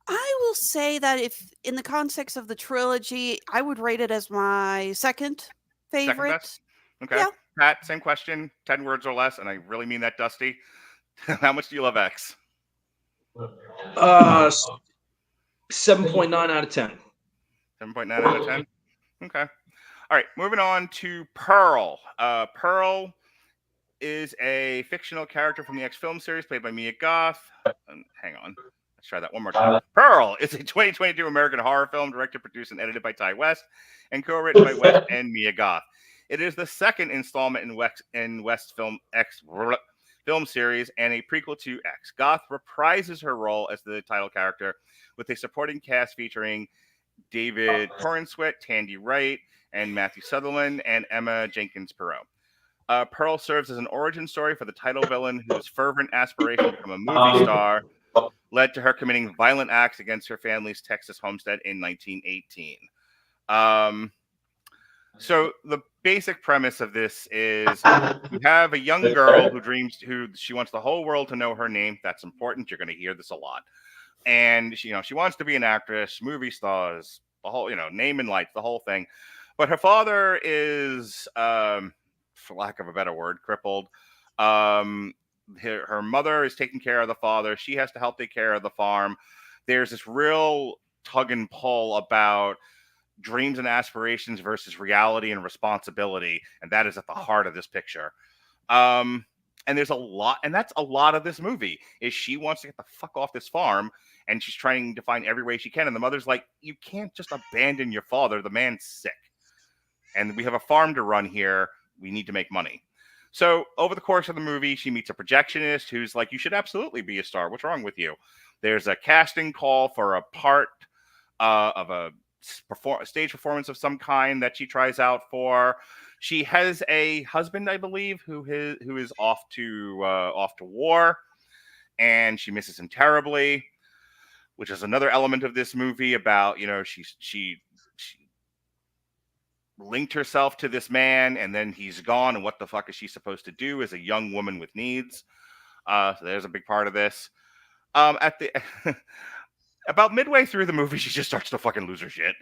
Speaker 4: I will say that if in the context of the trilogy, I would rate it as my second favorite.
Speaker 1: Second best? Okay.
Speaker 4: Yeah.
Speaker 1: Pat, same question, 10 words or less, and I really mean that, Dusty. How much do you love X?
Speaker 5: 7.9 out of 10.
Speaker 1: 7.9 out of 10? Okay. All right, moving on to Pearl. Pearl is a fictional character from the X film series played by Mia Goth. Hang on. Let's try that one more time. Pearl is a 2022 American horror film directed, produced, and edited by Ty West and co-written by West and Mia Goth. It is the second installment in West film X film series and a prequel to X. Goth reprises her role as the title character with a supporting cast featuring David Corenswet, Tandy Wright, and Matthew Sutherland, and Emma Jenkins-Perot. Pearl serves as an origin story for the title villain whose fervent aspiration to become a movie star led to her committing violent acts against her family's Texas homestead in 1918. So the basic premise of this is you have a young girl who she wants the whole world to know her name. That's important. You're going to hear this a lot. And she wants to be an actress, movie stars, the whole, name and lights, the whole thing. But her father is, for lack of a better word, crippled. Her mother is taking care of the father. She has to help take care of the farm. There's this real tug and pull about dreams and aspirations versus reality and responsibility, and that is at the heart of this picture. And there's a lot, and that's a lot of this movie, is she wants to get the fuck off this farm, and she's trying to find every way she can. And the mother's like, you can't just abandon your father. The man's sick. And we have a farm to run here. We need to make money. So over the course of the movie, she meets a projectionist who's like, you should absolutely be a star. What's wrong with you? There's a casting call for a part of a stage performance of some kind that she tries out for. She has a husband, I believe, who is off to war, and she misses him terribly, which is another element of this movie about, she linked herself to this man, and then he's gone, and what the fuck is she supposed to do as a young woman with needs? So there's a big part of this. At the about midway through the movie, she just starts to fucking lose her shit.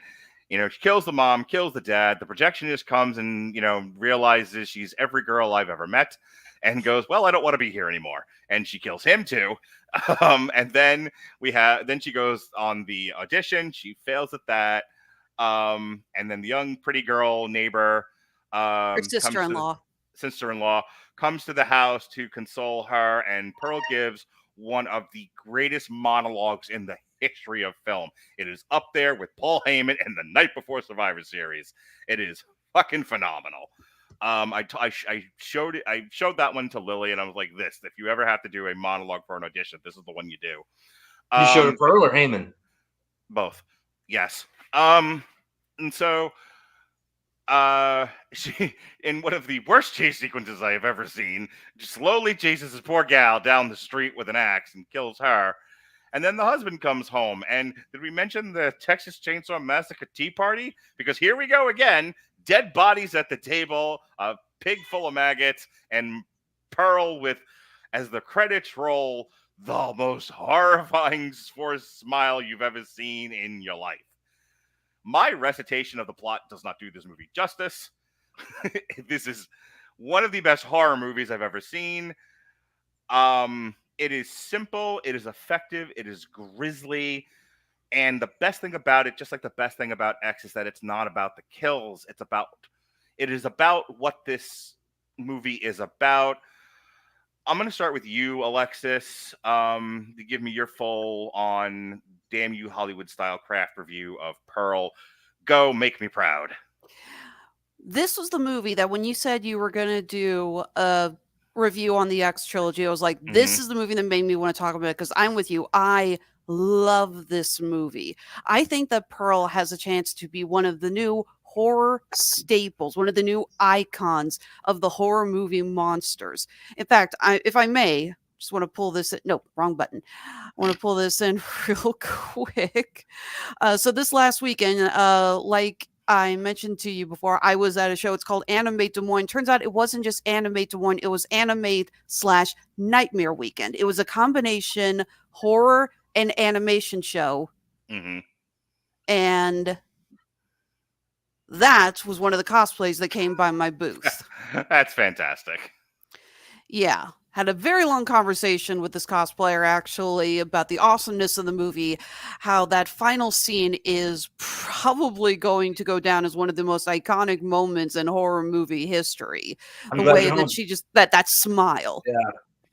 Speaker 1: She kills the mom, kills the dad. The projectionist comes and, realizes she's every girl I've ever met, and goes, well, I don't want to be here anymore. And she kills him too. And then she goes on the audition. She fails at that. And then the young pretty girl neighbor,
Speaker 4: Her sister-in-law
Speaker 1: comes to the house to console her, and Pearl gives one of the greatest monologues in the history of film. It is up there with Paul Heyman and The Night Before Survivor Series. It is fucking phenomenal. I showed that one to Lily, and I was like, if you ever have to do a monologue for an audition, this is the one you do.
Speaker 5: You showed it Pearl or Heyman?
Speaker 1: Both. Yes. And so she, in one of the worst chase sequences I have ever seen, slowly chases this poor gal down the street with an axe and kills her. And then the husband comes home. And did we mention the Texas Chainsaw Massacre Tea Party? Because here we go again. Dead bodies at the table, a pig full of maggots, and Pearl with, as the credits roll, the most horrifying forced smile you've ever seen in your life. My recitation of the plot does not do this movie justice. This is one of the best horror movies I've ever seen. It is simple, it is effective, it is grisly, and the best thing about it, just like the best thing about X, is that it's not about the kills. It is about what this movie is about. I'm going to start with you, Alexis, to give me your full on Damn You Hollywood style craft review of Pearl. Go, make me proud.
Speaker 4: This was the movie that when you said you were going to do a review on the X Trilogy, I was like, this is the movie that made me want to talk about it, because I'm with you. I love this movie. I think that Pearl has a chance to be one of the new horror staples, one of the new icons of the horror movie monsters. In fact, if I may, just want to pull this in. No, wrong button. I want to pull this in real quick. So this last weekend, like I mentioned to you before, I was at a show. It's called Animate Des Moines. Turns out it wasn't just Animate Des Moines. It was Animate/Nightmare Weekend. It was a combination horror and animation show. And that was one of the cosplays that came by my booth.
Speaker 1: That's fantastic.
Speaker 4: Yeah. Had a very long conversation with this cosplayer, actually, about the awesomeness of the movie, how that final scene is probably going to go down as one of the most iconic moments in horror movie history. The way that she just, that smile.
Speaker 5: Yeah.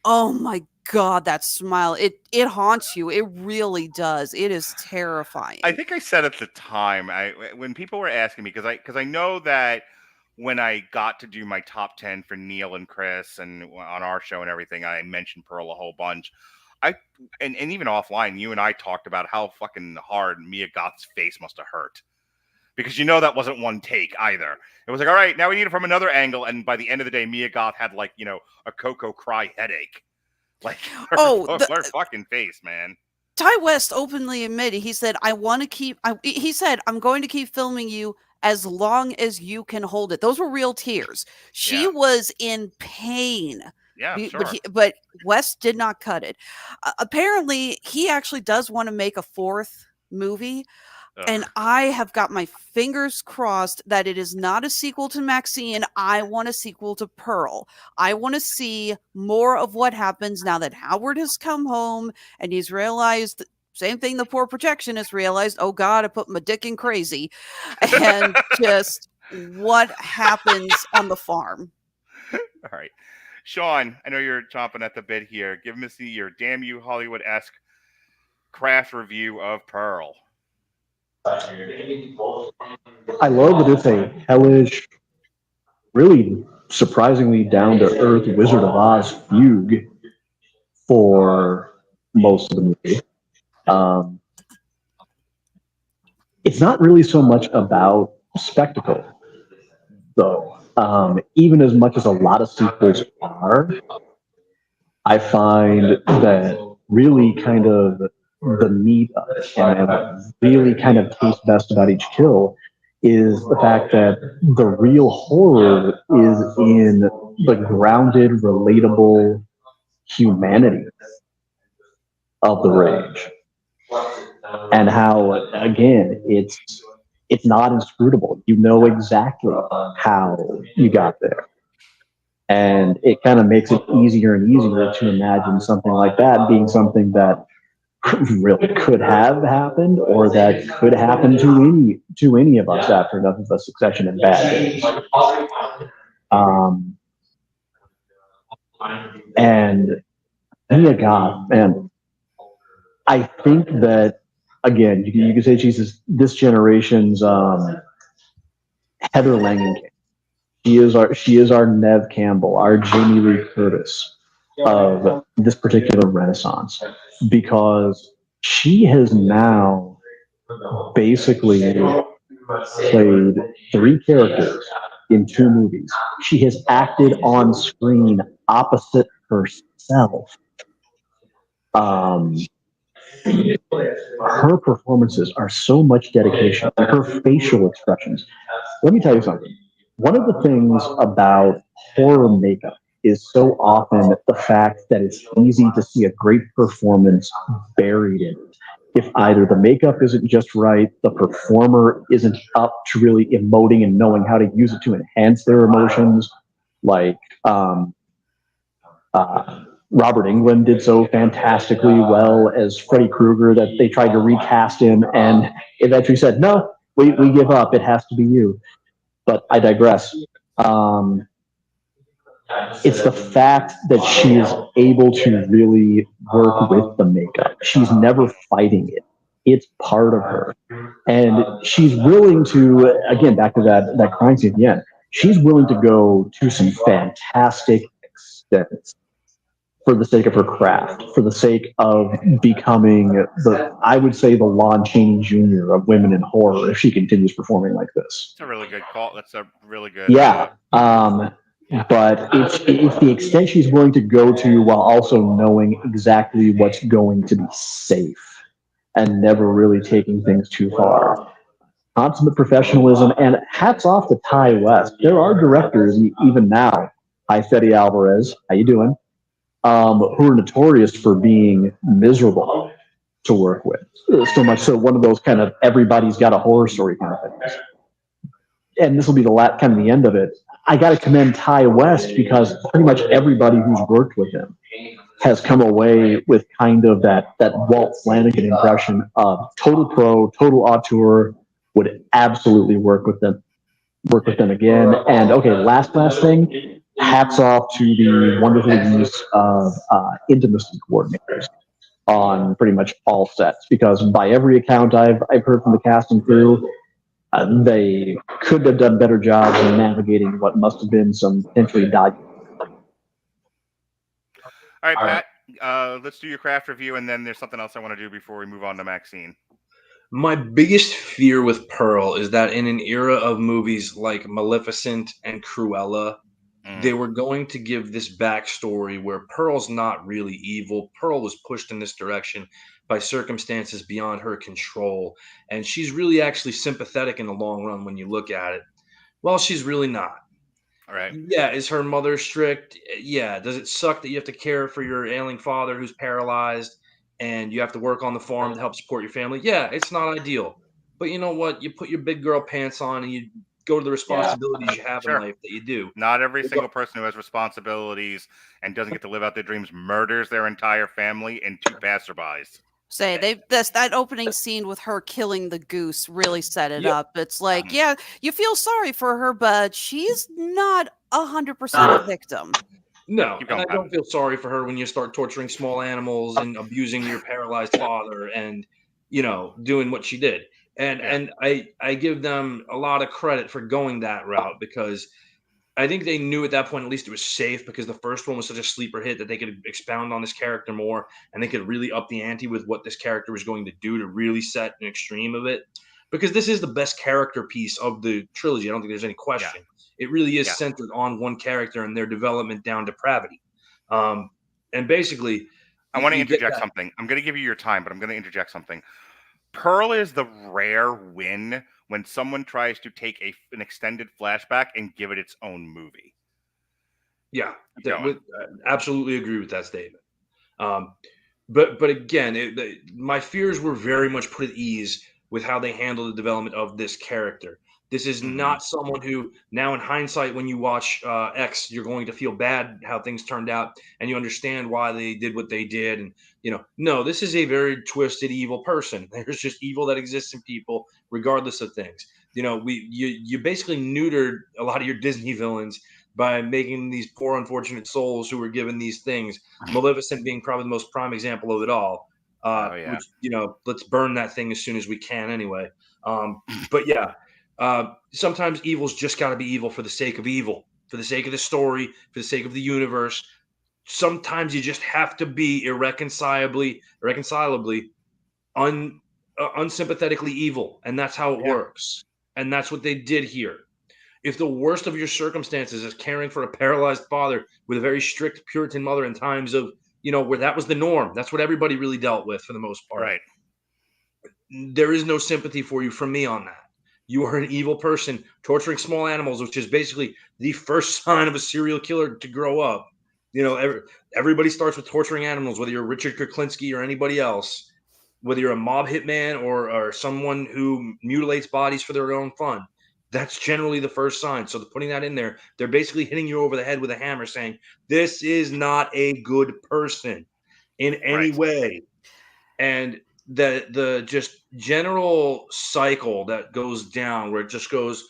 Speaker 4: Oh my God, that smile. It haunts you. It really does. It is terrifying.
Speaker 1: I think I said at the time, when people were asking me, because I know that when I got to do my top 10 for Neil and Chris and on our show and everything, I mentioned Pearl a whole bunch. And even offline, you and I talked about how fucking hard Mia Goth's face must have hurt. Because that wasn't one take either. It was like, all right, now we need it from another angle. And by the end of the day, Mia Goth had a Coco Cry headache. Her fucking face, man.
Speaker 4: Ty West openly admitted, he said, I'm going to keep filming you as long as you can hold it. Those were real tears. She
Speaker 1: Yeah.
Speaker 4: was in pain.
Speaker 1: Yeah,
Speaker 4: But,
Speaker 1: sure.
Speaker 4: but West did not cut it. Apparently, he actually does want to make a 4th movie.
Speaker 1: Ugh.
Speaker 4: And I have got my fingers crossed that it is not a sequel to Maxine. I want a sequel to Pearl. I want to see more of what happens now that Howard has come home and he's realized, same thing the poor protectionist realized, oh God, I put my dick in crazy. And just what happens on the farm.
Speaker 1: All right. Sean, I know you're chomping at the bit here. Give me your damn you Hollywood-esque craft review of Pearl.
Speaker 2: I love that it's a hellish, really surprisingly down-to-earth Wizard of Oz fugue for most of the movie. It's not really so much about spectacle, though. Even as much as a lot of sequels are, I find that really kind of the meat of it and what really kind of tastes best about each kill is the fact that the real horror is in the grounded, relatable humanity of the rage. And how, again, it's not inscrutable. You know exactly how you got there. And it kind of makes it easier and easier to imagine something like that being something that really could have happened or that could happen to any of us after enough of a succession of bad days. And Mia Goth, man, I think that, again, you could say she's this generation's Heather Langenkamp. She is our Nev Campbell, our Jamie Lee Curtis of this particular renaissance, because she has now basically played 3 characters in 2 movies. She has acted on screen opposite herself. Her performances are so much dedication. Her facial expressions. Let me tell you something. One of the things about horror makeup is so often the fact that it's easy to see a great performance buried in it. If either the makeup isn't just right, the performer isn't up to really emoting and knowing how to use it to enhance their emotions, like Robert Englund did so fantastically well as Freddy Krueger that they tried to recast him and eventually said, no, we give up. It has to be you. But I digress. It's the fact that she is able to really work with the makeup. She's never fighting it. It's part of her. And she's willing to, again, back to that crime scene at the end, she's willing to go to some fantastic extents for the sake of her craft, for the sake of becoming I would say, the Lon Chaney Jr. of women in horror if she continues performing like this.
Speaker 1: That's a really good call. That's a really good.
Speaker 2: Yeah. But it's the extent she's willing to go to while also knowing exactly what's going to be safe and never really taking things too far. Consummate professionalism, and hats off to Ty West. There are directors, even now, hi Fede Alvarez, how you doing? Who are notorious for being miserable to work with. So much so, one of those kind of everybody's got a horror story kind of things. And this will be the kind of the end of it. I got to commend Ty West because pretty much everybody who's worked with him has come away with kind of that Walt Flanagan impression of total pro, total auteur, would absolutely work with them again. And okay, last thing. Hats off to the wonderful use of intimacy coordinators on pretty much all sets, because by every account I've heard from the cast and crew, they could have done better jobs in navigating what must have been some potentially dodgy.
Speaker 1: All right, Pat, let's do your craft review, and then there's something else I want to do before we move on to Maxine.
Speaker 5: My biggest fear with Pearl is that in an era of movies like Maleficent and Cruella, They were going to give this backstory where Pearl's not really evil. Pearl was pushed in this direction by circumstances beyond her control. And she's really actually sympathetic in the long run when you look at it. Well, she's really not.
Speaker 1: All right.
Speaker 5: Yeah, is her mother strict? Yeah. Does it suck that you have to care for your ailing father who's paralyzed and you have to work on the farm to help support your family? Yeah, it's not ideal. But you know what? You put your big girl pants on and you go to the responsibilities you have in life that you do.
Speaker 1: Not every single person who has responsibilities and doesn't get to live out their dreams murders their entire family and 2 passerbys.
Speaker 4: Say that opening scene with her killing the goose really set it up. It's like, yeah, you feel sorry for her, but she's not 100% a victim.
Speaker 5: No, and I don't feel sorry for her when you start torturing small animals and abusing your paralyzed father and, you know, doing what she did. And I give them a lot of credit for going that route because I think they knew at that point at least it was safe because the first one was such a sleeper hit that they could expound on this character more and they could really up the ante with what this character was going to do to really set an extreme of it. Because this is the best character piece of the trilogy. I don't think there's any question. It really is centered on one character and their development down depravity. And basically,
Speaker 1: I want to interject something. I'm going to give you your time, but I'm going to interject something. Pearl is the rare win when someone tries to take an extended flashback and give it its own movie.
Speaker 5: Yeah, absolutely agree with that statement. But again, my fears were very much put at ease with how they handled the development of this character. This is not someone who, now in hindsight, when you watch X, you're going to feel bad how things turned out, and you understand why they did what they did. And no, this is a very twisted, evil person. There's just evil that exists in people, regardless of things. You basically neutered a lot of your Disney villains by making these poor, unfortunate souls who were given these things. Maleficent being probably the most prime example of it all. Which, let's burn that thing as soon as we can, anyway. But yeah. Sometimes evil's just got to be evil for the sake of evil, for the sake of the story, for the sake of the universe. Sometimes you just have to be irreconcilably unsympathetically evil, and that's how it works. And that's what they did here. If the worst of your circumstances is caring for a paralyzed father with a very strict Puritan mother in times of, where that was the norm, that's what everybody really dealt with for the most part.
Speaker 1: Right.
Speaker 5: There is no sympathy for you from me on that. You are an evil person torturing small animals, which is basically the first sign of a serial killer to grow up. Everybody starts with torturing animals, whether you're Richard Kuklinski or anybody else, whether you're a mob hitman or someone who mutilates bodies for their own fun. That's generally the first sign. So putting that in there, they're basically hitting you over the head with a hammer saying, this is not a good person in any way. And the just general cycle that goes down where it just goes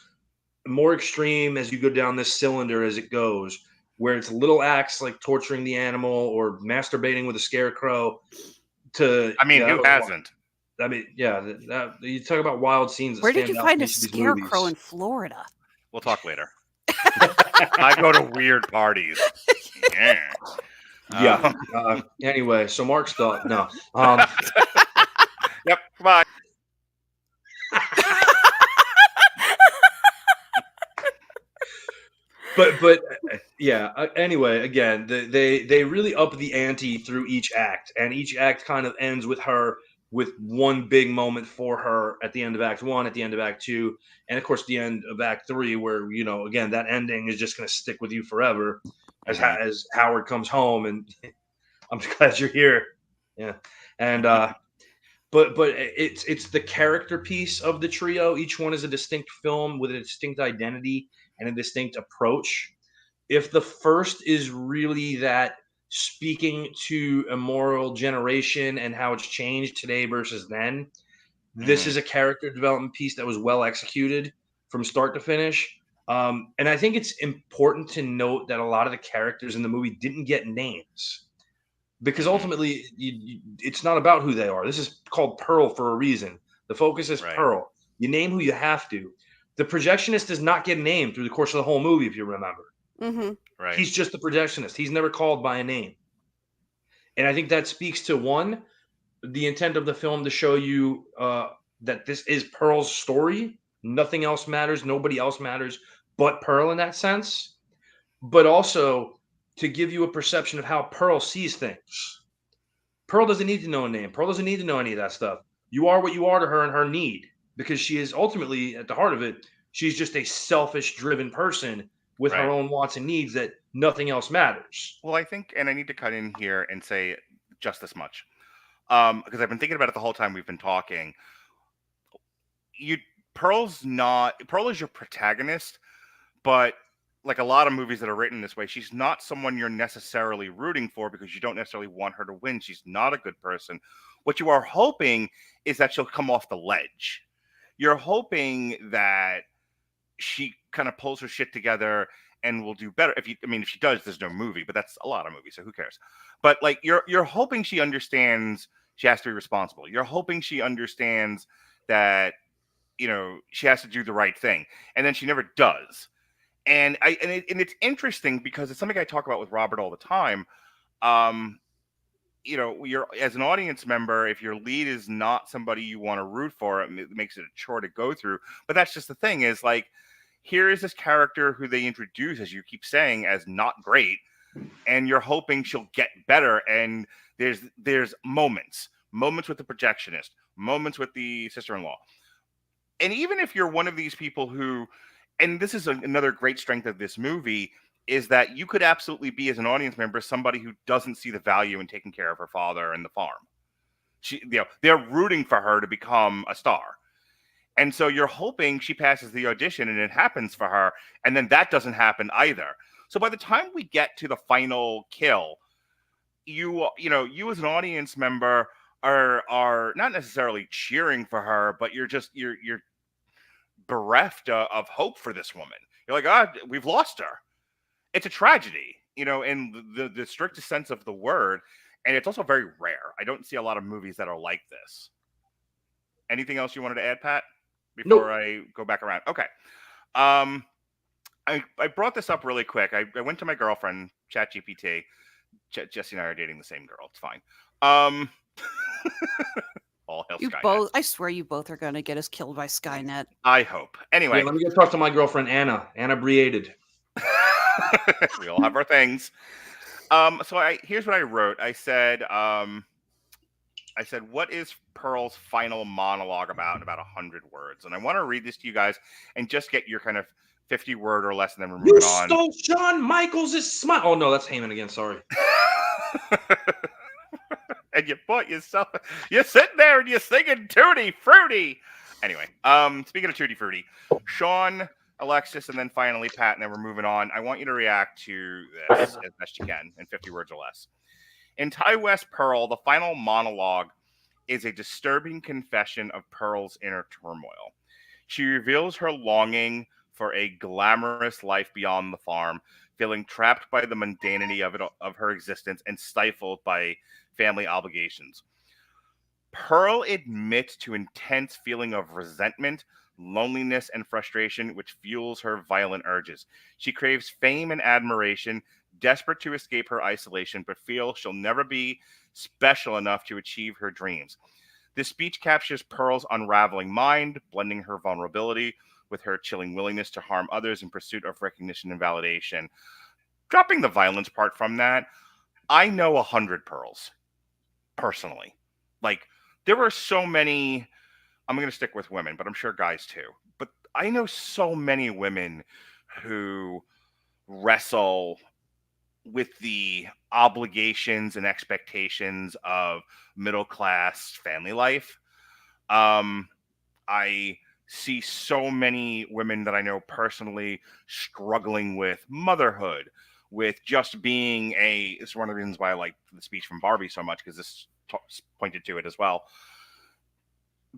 Speaker 5: more extreme as you go down this cylinder as it goes, where it's little acts like torturing the animal or masturbating with a scarecrow who hasn't? I mean, you talk about wild scenes.
Speaker 4: Where did you find a scarecrow in Florida?
Speaker 1: We'll talk later. I go to weird parties.
Speaker 5: Anyway, so Mark's thought. No.
Speaker 1: Yep. Goodbye.
Speaker 5: But anyway, again, they really up the ante through each act, and each act kind of ends with her with one big moment for her at the end of Act 1, at the end of Act 2, and of course the end of Act 3, where again that ending is just going to stick with you forever as Howard comes home, and I'm glad you're here. Yeah, and but it's the character piece of the trio. Each one is a distinct film with a distinct identity and a distinct approach. If the first is really that speaking to a moral generation and how it's changed today versus then, this is a character development piece that was well executed from start to finish. And I think it's important to note that a lot of the characters in the movie didn't get names, because ultimately it's not about who they are. This is called Pearl for a reason. The focus is Pearl. You name who you have to. The projectionist does not get named through the course of the whole movie, if you remember.
Speaker 1: Right.
Speaker 5: He's just the projectionist. He's never called by a name. And I think that speaks to, one, the intent of the film to show you that this is Pearl's story. Nothing else matters. Nobody else matters but Pearl in that sense. but also to give you a perception of how Pearl sees things. Pearl doesn't need to know a name. Pearl doesn't need to know any of that stuff. You are what you are to her and her need, because she is ultimately, at the heart of it, she's just a selfish, driven person with her
Speaker 1: Right.
Speaker 5: own wants and needs that nothing else matters.
Speaker 1: Well, I think, and I need to cut in here and say just this much, because I've been thinking about it the whole time we've been talking. Pearl is your protagonist, but like a lot of movies that are written this way, she's not someone you're necessarily rooting for because you don't necessarily want her to win. She's not a good person. What you are hoping is that she'll come off the ledge. You're hoping that she kind of pulls her shit together and will do better. If she does, there's no movie, but that's a lot of movies, so who cares? But like you're hoping she understands she has to be responsible. You're hoping she understands that she has to do the right thing, and then she never does. And it's interesting because it's something I talk about with Robert all the time. You're, as an audience member, if your lead is not somebody you want to root for, it makes it a chore to go through. But that's just the thing, is like, here is this character who they introduce, as you keep saying, as not great, and you're hoping she'll get better. And there's moments with the projectionist, moments with the sister-in-law. And even if you're one of these people who, and this is another great strength of this movie, is that you could absolutely be, as an audience member, somebody who doesn't see the value in taking care of her father and the farm. They're rooting for her to become a star. And so you're hoping she passes the audition and it happens for her, and then that doesn't happen either. So by the time we get to the final kill, you as an audience member are not necessarily cheering for her, but you're bereft of hope for this woman. You're like, God, we've lost her. It's a tragedy, in the strictest sense of the word. And it's also very rare. I don't see a lot of movies that are like this. Anything else you wanted to add, Pat, before I go back around? Okay. I brought this up really quick. I went to my girlfriend, ChatGPT. Jesse and I are dating the same girl. It's fine. All hell Skynet.
Speaker 4: I swear you both are going to get us killed by Skynet.
Speaker 1: I hope. Anyway.
Speaker 5: Yeah, let me go talk to my girlfriend, Anna. Anna Breated.
Speaker 1: We all have our things. So here's what I wrote. I said, what is Pearl's final monologue about in about 100 words? And I want to read this to you guys and just get your kind of 50 word or less, and then we're moving on.
Speaker 5: You stole Shawn Michaels' smile. Oh, no, that's Heyman again. Sorry.
Speaker 1: And you bought yourself, you're sitting there and you're singing Tutti Frutti. Anyway, speaking of Tutti Frutti, Sean, Alexis, and then finally Pat, and then we're moving on. I want you to react to this as best you can in 50 words or less. In Ty West Pearl, the final monologue is a disturbing confession of Pearl's inner turmoil. She reveals her longing for a glamorous life beyond the farm, feeling trapped by the mundanity of her existence and stifled by family obligations. Pearl admits to intense feeling of resentment, loneliness, and frustration, which fuels her violent urges. She craves fame and admiration, desperate to escape her isolation, but feels she'll never be special enough to achieve her dreams. This speech captures Pearl's unraveling mind, blending her vulnerability with her chilling willingness to harm others in pursuit of recognition and validation. Dropping the violence part from that, I know 100 Pearls, personally. Like, there were so many, I'm going to stick with women, but I'm sure guys too. But I know so many women who wrestle with the obligations and expectations of middle-class family life. I see so many women that I know personally struggling with motherhood, with just being it's one of the reasons why I like the speech from Barbie so much, because this pointed to it as well.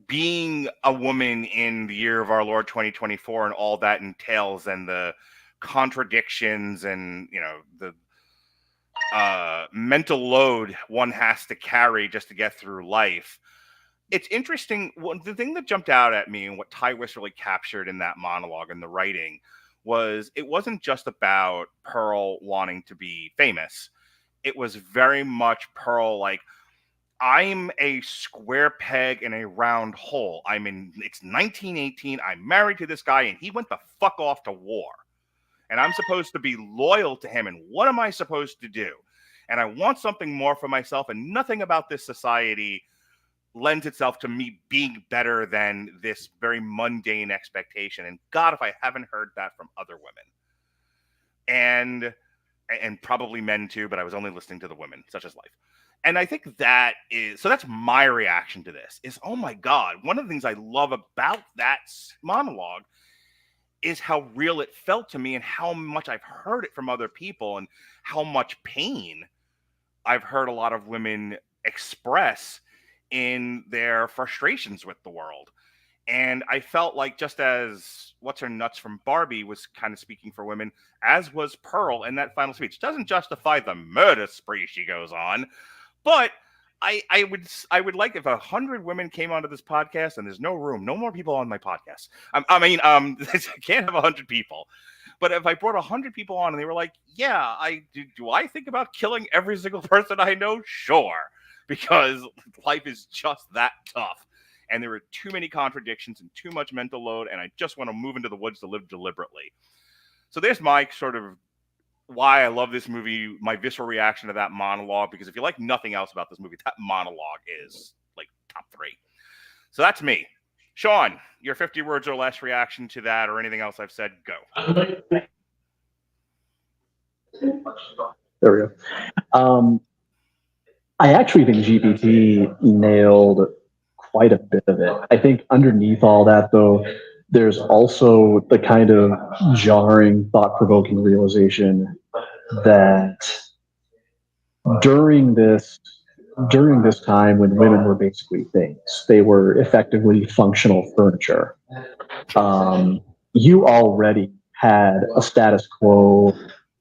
Speaker 1: Being a woman in the year of our Lord 2024 and all that entails, and the contradictions and the mental load one has to carry just to get through life. It's interesting. The thing that jumped out at me and what Ty West really captured in that monologue and the writing was, it wasn't just about Pearl wanting to be famous. It was very much Pearl like, I'm a square peg in a round hole. It's 1918. I'm married to this guy and he went the fuck off to war. and I'm supposed to be loyal to him. And what am I supposed to do? And I want something more for myself, and nothing about this society lends itself to me being better than this very mundane expectation. And God, if I haven't heard that from other women, and probably men too, but I was only listening to the women, such as life. And I think that's my reaction to this is, oh my God, one of the things I love about that monologue is how real it felt to me and how much I've heard it from other people and how much pain I've heard a lot of women express in their frustrations with the world. And I felt like, just as What's Her Nuts from Barbie was kind of speaking for women, as was Pearl in that final speech. Doesn't justify the murder spree she goes on, but I would like if 100 women came onto this podcast, and there's no room, no more people on my podcast. I can't have 100 people. But if I brought 100 people on and they were like, yeah, do I think about killing every single person I know? Sure. Because life is just that tough. And there are too many contradictions and too much mental load. And I just want to move into the woods to live deliberately. So there's my sort of why I love this movie, my visceral reaction to that monologue. Because if you like nothing else about this movie, that monologue is like top 3. So that's me. Sean, your 50 words or less reaction to that or anything else I've said, go.
Speaker 2: There we go. I actually think GPT nailed quite a bit of it. I think underneath all that, though, there's also the kind of jarring, thought-provoking realization that during this time when women were basically things, they were effectively functional furniture. You already had a status quo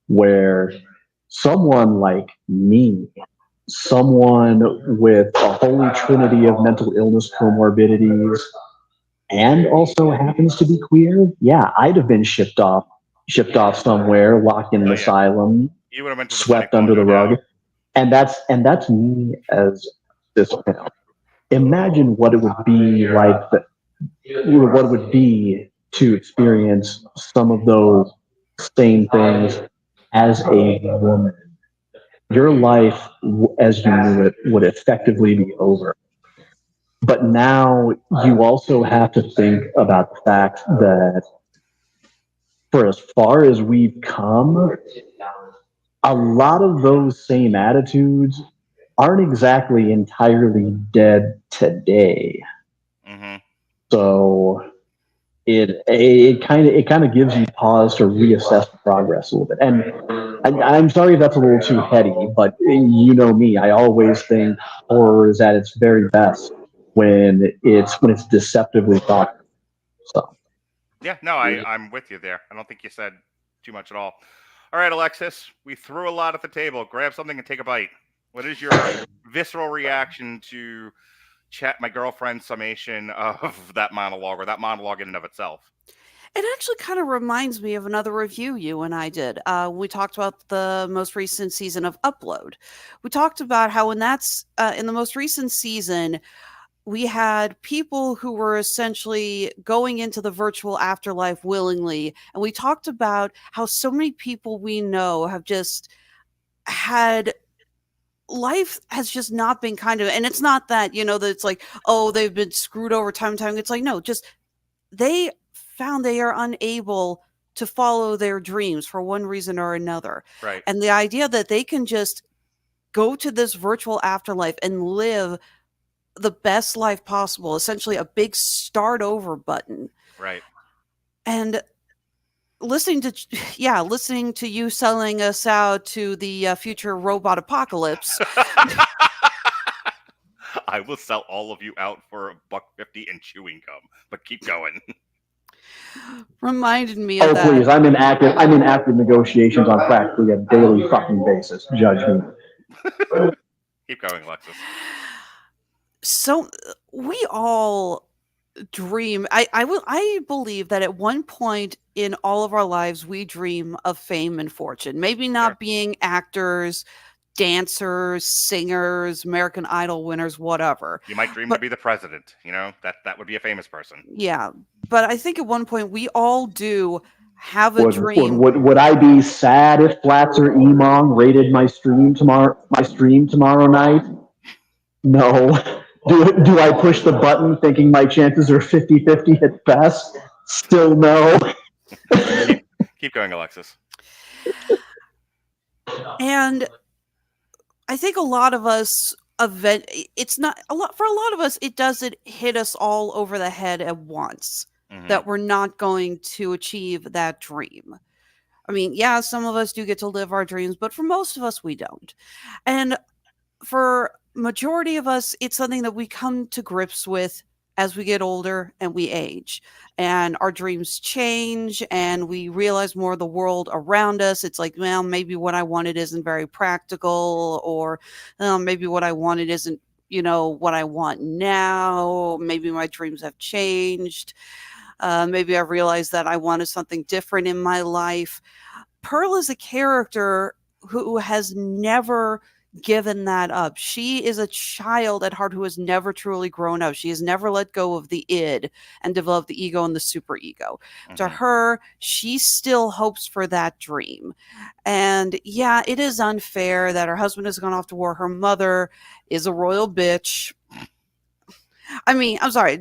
Speaker 2: where someone like me, someone with a holy trinity of mental illness comorbidities, and also happens to be queer, yeah, I'd have been shipped off somewhere, locked in an asylum,
Speaker 1: You would have went to the
Speaker 2: swept under the rug. And that's me as this film. Imagine what it would be like, what it would be to experience some of those same things as a woman. Your life, as you knew it, would effectively be over. But now you also have to think about the fact that for as far as we've come, a lot of those same attitudes aren't exactly entirely dead today.
Speaker 1: Mm-hmm.
Speaker 2: So it kind of gives you pause to reassess progress a little bit. And I'm sorry if that's a little too heady, but you know me, I always think horror is at its very best when it's deceptively thought. So
Speaker 1: Yeah, no, I'm with you there. I don't think you said too much at all. All right, Alexis, we threw a lot at the table. Grab something and take a bite. What is your visceral reaction to my girlfriend's summation of that monologue, or that monologue in and of itself?
Speaker 4: It actually kind of reminds me of another review you and I did. We talked about the most recent season of Upload. We talked about how in the most recent season, we had people who were essentially going into the virtual afterlife willingly. And we talked about how so many people we know have just had life has just not been kind of, and it's not that, that it's like, oh, they've been screwed over time and time. It's like, no, just they found they are unable to follow their dreams for one reason or another.
Speaker 1: Right.
Speaker 4: And the idea that they can just go to this virtual afterlife and live the best life possible, essentially a big start over button.
Speaker 1: Right.
Speaker 4: And listening to you selling us out to the future robot apocalypse.
Speaker 1: I will sell all of you out for $1.50 in chewing gum, but keep going.
Speaker 4: Reminded me of that.
Speaker 2: Oh please, I'm in active negotiations on practically a daily fucking basis. Judge me.
Speaker 1: Keep going, Alexis.
Speaker 4: So we all dream. I believe that at one point in all of our lives, we dream of fame and fortune. Maybe not being actors, dancers, singers, American Idol winners, whatever.
Speaker 1: You might dream to be the president. That would be a famous person.
Speaker 4: Yeah. But I think at one point we all do have a dream.
Speaker 2: Would I be sad if Flatzer Emong rated my stream tomorrow night? No. Do I push the button thinking my chances are 50-50 at best? Still no.
Speaker 1: Keep going, Alexis.
Speaker 4: And I think a lot of us it's not a lot for a lot of us, it doesn't hit us all over the head at once that we're not going to achieve that dream. I mean, yeah, some of us do get to live our dreams, but for most of us, we don't. And for majority of us, it's something that we come to grips with as we get older and we age, and our dreams change and we realize more of the world around us. It's like, well, maybe what I wanted isn't very practical, or maybe what I wanted isn't, what I want now. Maybe my dreams have changed. Maybe I realized that I wanted something different in my life. Pearl is a character who has never given that up. She is a child at heart who has never truly grown up. She has never let go of the id and developed the ego and the superego. To her, she still hopes for that dream. And yeah, it is unfair that her husband has gone off to war. Her mother is a royal bitch. I mean, I'm sorry,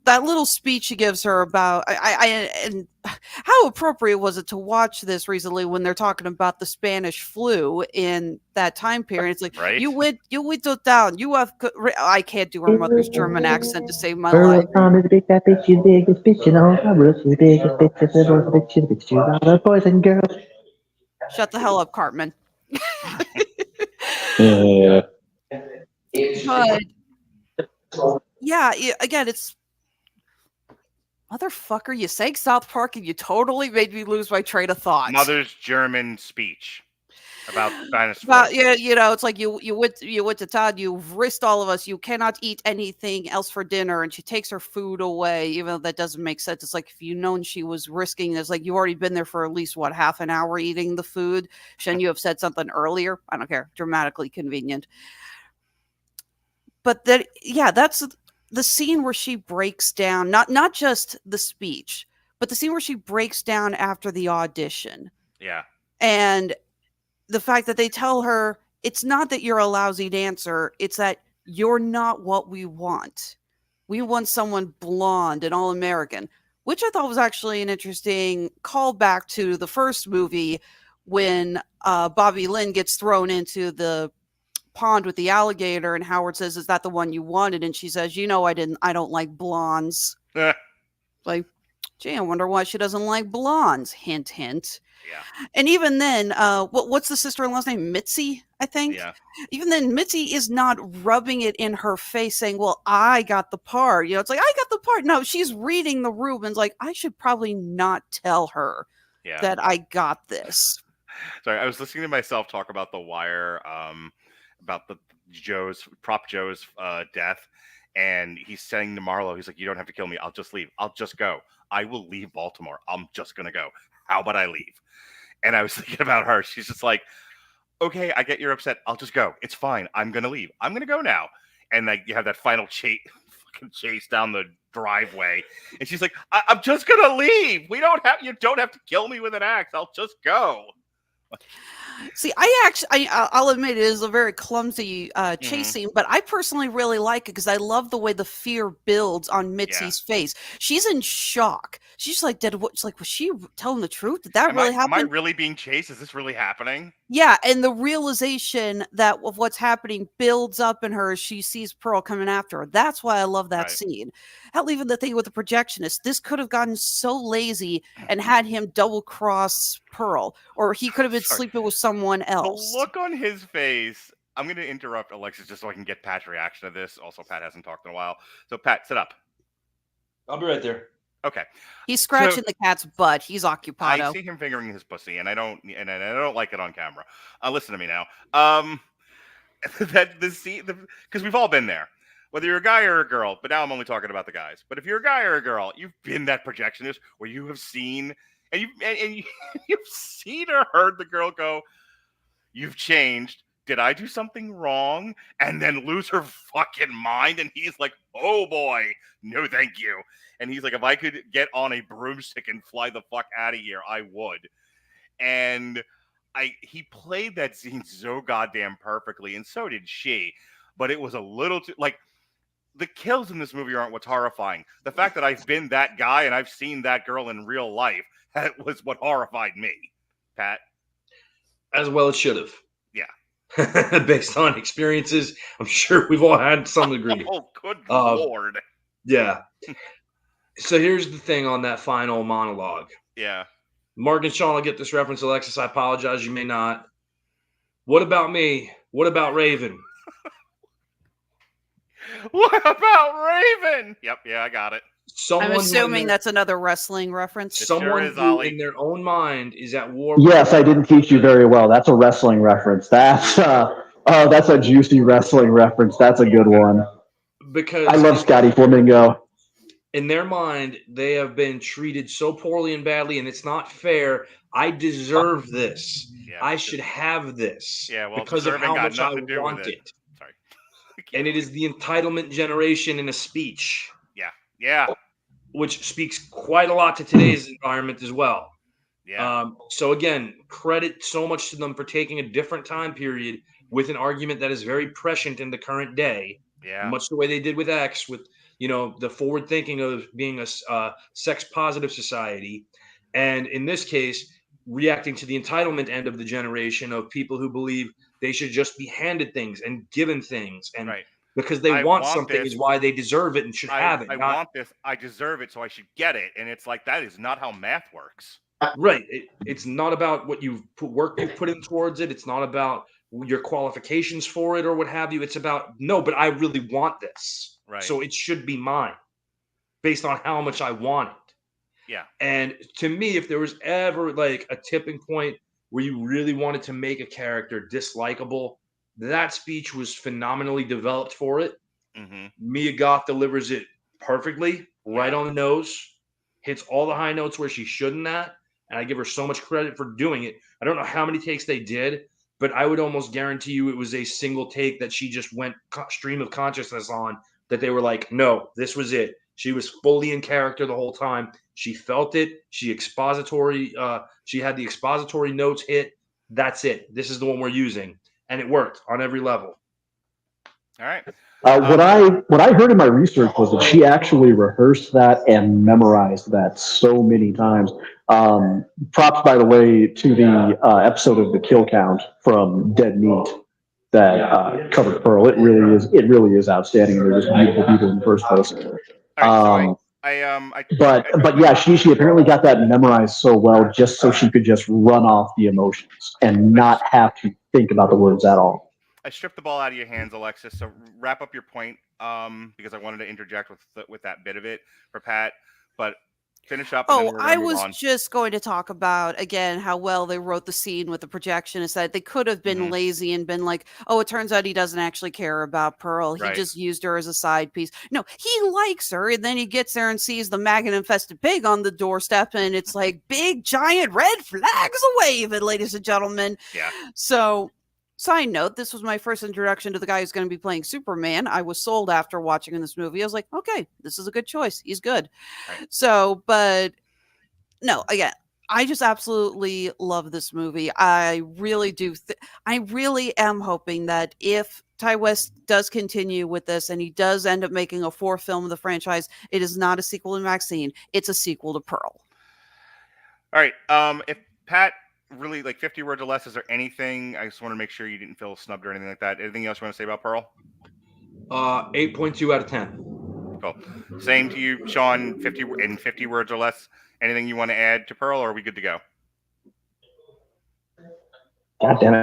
Speaker 4: that little speech she gives her about and how appropriate was it to watch this recently when they're talking about the Spanish flu in that time period. It's like, right? you went to town. You have. I can't do her mother's German accent to save my life.
Speaker 2: The big fat bitch, you the biggest bitch in all the world. You the biggest bitch, the little bitch, you the bitch, you all the boys and girls.
Speaker 4: Shut the hell up, Cartman.
Speaker 2: Yeah.
Speaker 4: But yeah, again, it's. Motherfucker, you sang South Park and you totally made me lose my train of thought.
Speaker 1: Mother's German speech about Spanish.
Speaker 4: Yeah, it's like you went to town, you've risked all of us, you cannot eat anything else for dinner, and she takes her food away, even though that doesn't make sense. It's like, if you known she was risking this, like, you already been there for at least half an hour eating the food. Shouldn't you have said something earlier? I don't care. Dramatically convenient. But that's the scene where she breaks down, not just the speech, but the scene where she breaks down after the audition.
Speaker 1: Yeah.
Speaker 4: And the fact that they tell her, it's not that you're a lousy dancer, it's that you're not what we want. We want someone blonde and all-American, which I thought was actually an interesting callback to the first movie when Bobby Lynn gets thrown into the pond with the alligator, and Howard says, "Is that the one you wanted?" And she says, I don't like blondes. Like, gee, I wonder why she doesn't like blondes. Hint, hint.
Speaker 1: Yeah.
Speaker 4: And even then, what's the sister-in-law's name? Mitzi, I think.
Speaker 1: Yeah.
Speaker 4: Even then, Mitzi is not rubbing it in her face saying, well, I got the part. It's like, I got the part. No, she's reading the room and like, I should probably not tell her that I got this.
Speaker 1: Sorry, I was listening to myself talk about The Wire, about the Prop Joe's death, and he's saying to Marlo, he's like, you don't have to kill me, I'll just leave, I'll just go, I will leave Baltimore, I'm just gonna go, how about I leave? And I was thinking about her. She's just like, okay, I get you're upset, I'll just go, it's fine, I'm gonna leave, I'm gonna go now. And like, you have that final chase down the driveway, and she's like, I'm just gonna leave, you don't have to kill me with an axe, I'll just go.
Speaker 4: See, I'll admit it is a very clumsy chase scene, but I personally really like it because I love the way the fear builds on Mitzi's face. She's in shock. She's like, was she telling the truth? Did that really happen?
Speaker 1: Am I really being chased? Is this really happening?
Speaker 4: Yeah, and the realization of what's happening builds up in her as she sees Pearl coming after her. That's why I love that scene. Hell, even the thing with the projectionist, this could have gotten so lazy and had him double cross Pearl, or he could have been sleeping with someone else.
Speaker 1: The look on his face. I'm going to interrupt Alexis just so I can get Pat's reaction to this. Also, Pat hasn't talked in a while. So, Pat, sit up.
Speaker 5: I'll be right there.
Speaker 1: Okay.
Speaker 4: He's scratching the cat's butt. He's occupied.
Speaker 1: I see him fingering his pussy, and I don't like it on camera. Listen to me now. Because we've all been there. Whether you're a guy or a girl, but now I'm only talking about the guys. But if you're a guy or a girl, you've been that projectionist where you have seen and you've seen or heard the girl go, "You've changed. did I do something wrong? And then lose her fucking mind. And he's like, oh boy, no thank you. And he's like, if I could get on a broomstick and fly the fuck out of here, I would. And he played that scene so goddamn perfectly, and so did she. But it was a little too, like, the kills in this movie aren't what's horrifying. The fact that I've been that guy and I've seen that girl in real life, that was what horrified me. Pat?
Speaker 5: As well it should have.
Speaker 1: Yeah.
Speaker 5: Based on experiences, I'm sure we've all had some degree.
Speaker 1: Oh, good Lord.
Speaker 5: Yeah. So here's the thing on that final monologue.
Speaker 1: Yeah.
Speaker 5: Mark and Sean will get this reference. Alexis, I apologize. You may not. What about me? What about Raven?
Speaker 1: What about Raven? Yep, yeah, I got it.
Speaker 4: I'm assuming that's another wrestling reference.
Speaker 5: Someone who, in their own mind, is at war.
Speaker 2: Yes, I didn't teach you very well. That's a wrestling reference. That's a juicy wrestling reference. That's a good one.
Speaker 5: Because
Speaker 2: I love Scotty Flamingo.
Speaker 5: In their mind, they have been treated so poorly and badly, and it's not fair. I deserve this.
Speaker 1: Yeah,
Speaker 5: I should have this.
Speaker 1: Yeah, well,
Speaker 5: because of how much I want it.
Speaker 1: Sorry.
Speaker 5: And it is the entitlement generation in a speech.
Speaker 1: Yeah.
Speaker 5: Which speaks quite a lot to today's environment as well.
Speaker 1: Yeah.
Speaker 5: So again, credit so much to them for taking a different time period with an argument that is very prescient in the current day.
Speaker 1: Yeah.
Speaker 5: Much the way they did with X, with the forward thinking of being a sex positive society, and in this case, reacting to the entitlement end of the generation of people who believe they should just be handed things and given things, and because they want something is why they deserve it and should have it.
Speaker 1: I want this. I deserve it, so I should get it. And it's like, that is not how math works.
Speaker 5: Right. It's not about what you've put in towards it. It's not about your qualifications for it or what have you. It's about, no, but I really want this.
Speaker 1: Right.
Speaker 5: So it should be mine based on how much I want it.
Speaker 1: Yeah.
Speaker 5: And to me, if there was ever like a tipping point where you really wanted to make a character dislikable, that speech was phenomenally developed for it.
Speaker 1: Mm-hmm.
Speaker 5: Mia Goth delivers it perfectly, right on the nose, hits all the high notes where she shouldn't at. And I give her so much credit for doing it. I don't know how many takes they did, but I would almost guarantee you it was a single take that she just went stream of consciousness on, that they were like, no, this was it. She was fully in character the whole time. She felt it. She had the expository notes hit. That's it. This is the one we're using. And it worked on every level.
Speaker 1: All right.
Speaker 2: What I heard in my research was that she actually rehearsed that and memorized that so many times. Props, by the way, to the episode of The Kill Count from Dead Meat that covered Pearl. It really is outstanding. They're just beautiful people in the first place. But yeah, she apparently got that memorized so well, just so she could just run off the emotions and not have to think about the words at all.
Speaker 1: I stripped the ball out of your hands, Alexis. So wrap up your point, because I wanted to interject with that bit of it for Pat, but finish up.
Speaker 4: Oh, I was just going to talk about again how well they wrote the scene with the projection. Is that they could have been lazy and been like, oh, it turns out he doesn't actually care about Pearl. He just used her as a side piece. No, he likes her, and then he gets there and sees the maggot-infested pig on the doorstep, and it's like big, giant red flags a-waving, ladies and gentlemen.
Speaker 1: Yeah.
Speaker 4: So. Side note, this was my first introduction to the guy who's going to be playing Superman. I was sold after watching this movie. I was like, okay, this is a good choice. He's good.
Speaker 1: Right.
Speaker 4: So, but no, again, I just absolutely love this movie. I really do. I really am hoping that if Ty West does continue with this and he does end up making a fourth film of the franchise, it is not a sequel to Maxine. It's a sequel to Pearl.
Speaker 1: All right. If Pat... really, like 50 words or less, is there anything? I just want to make sure you didn't feel snubbed or anything like that. Anything else you want to say about Pearl?
Speaker 5: 8.2 out of 10.
Speaker 1: Cool. Same to you, Sean. 50 words or less. Anything you want to add to Pearl, or are we good to go?
Speaker 2: God damn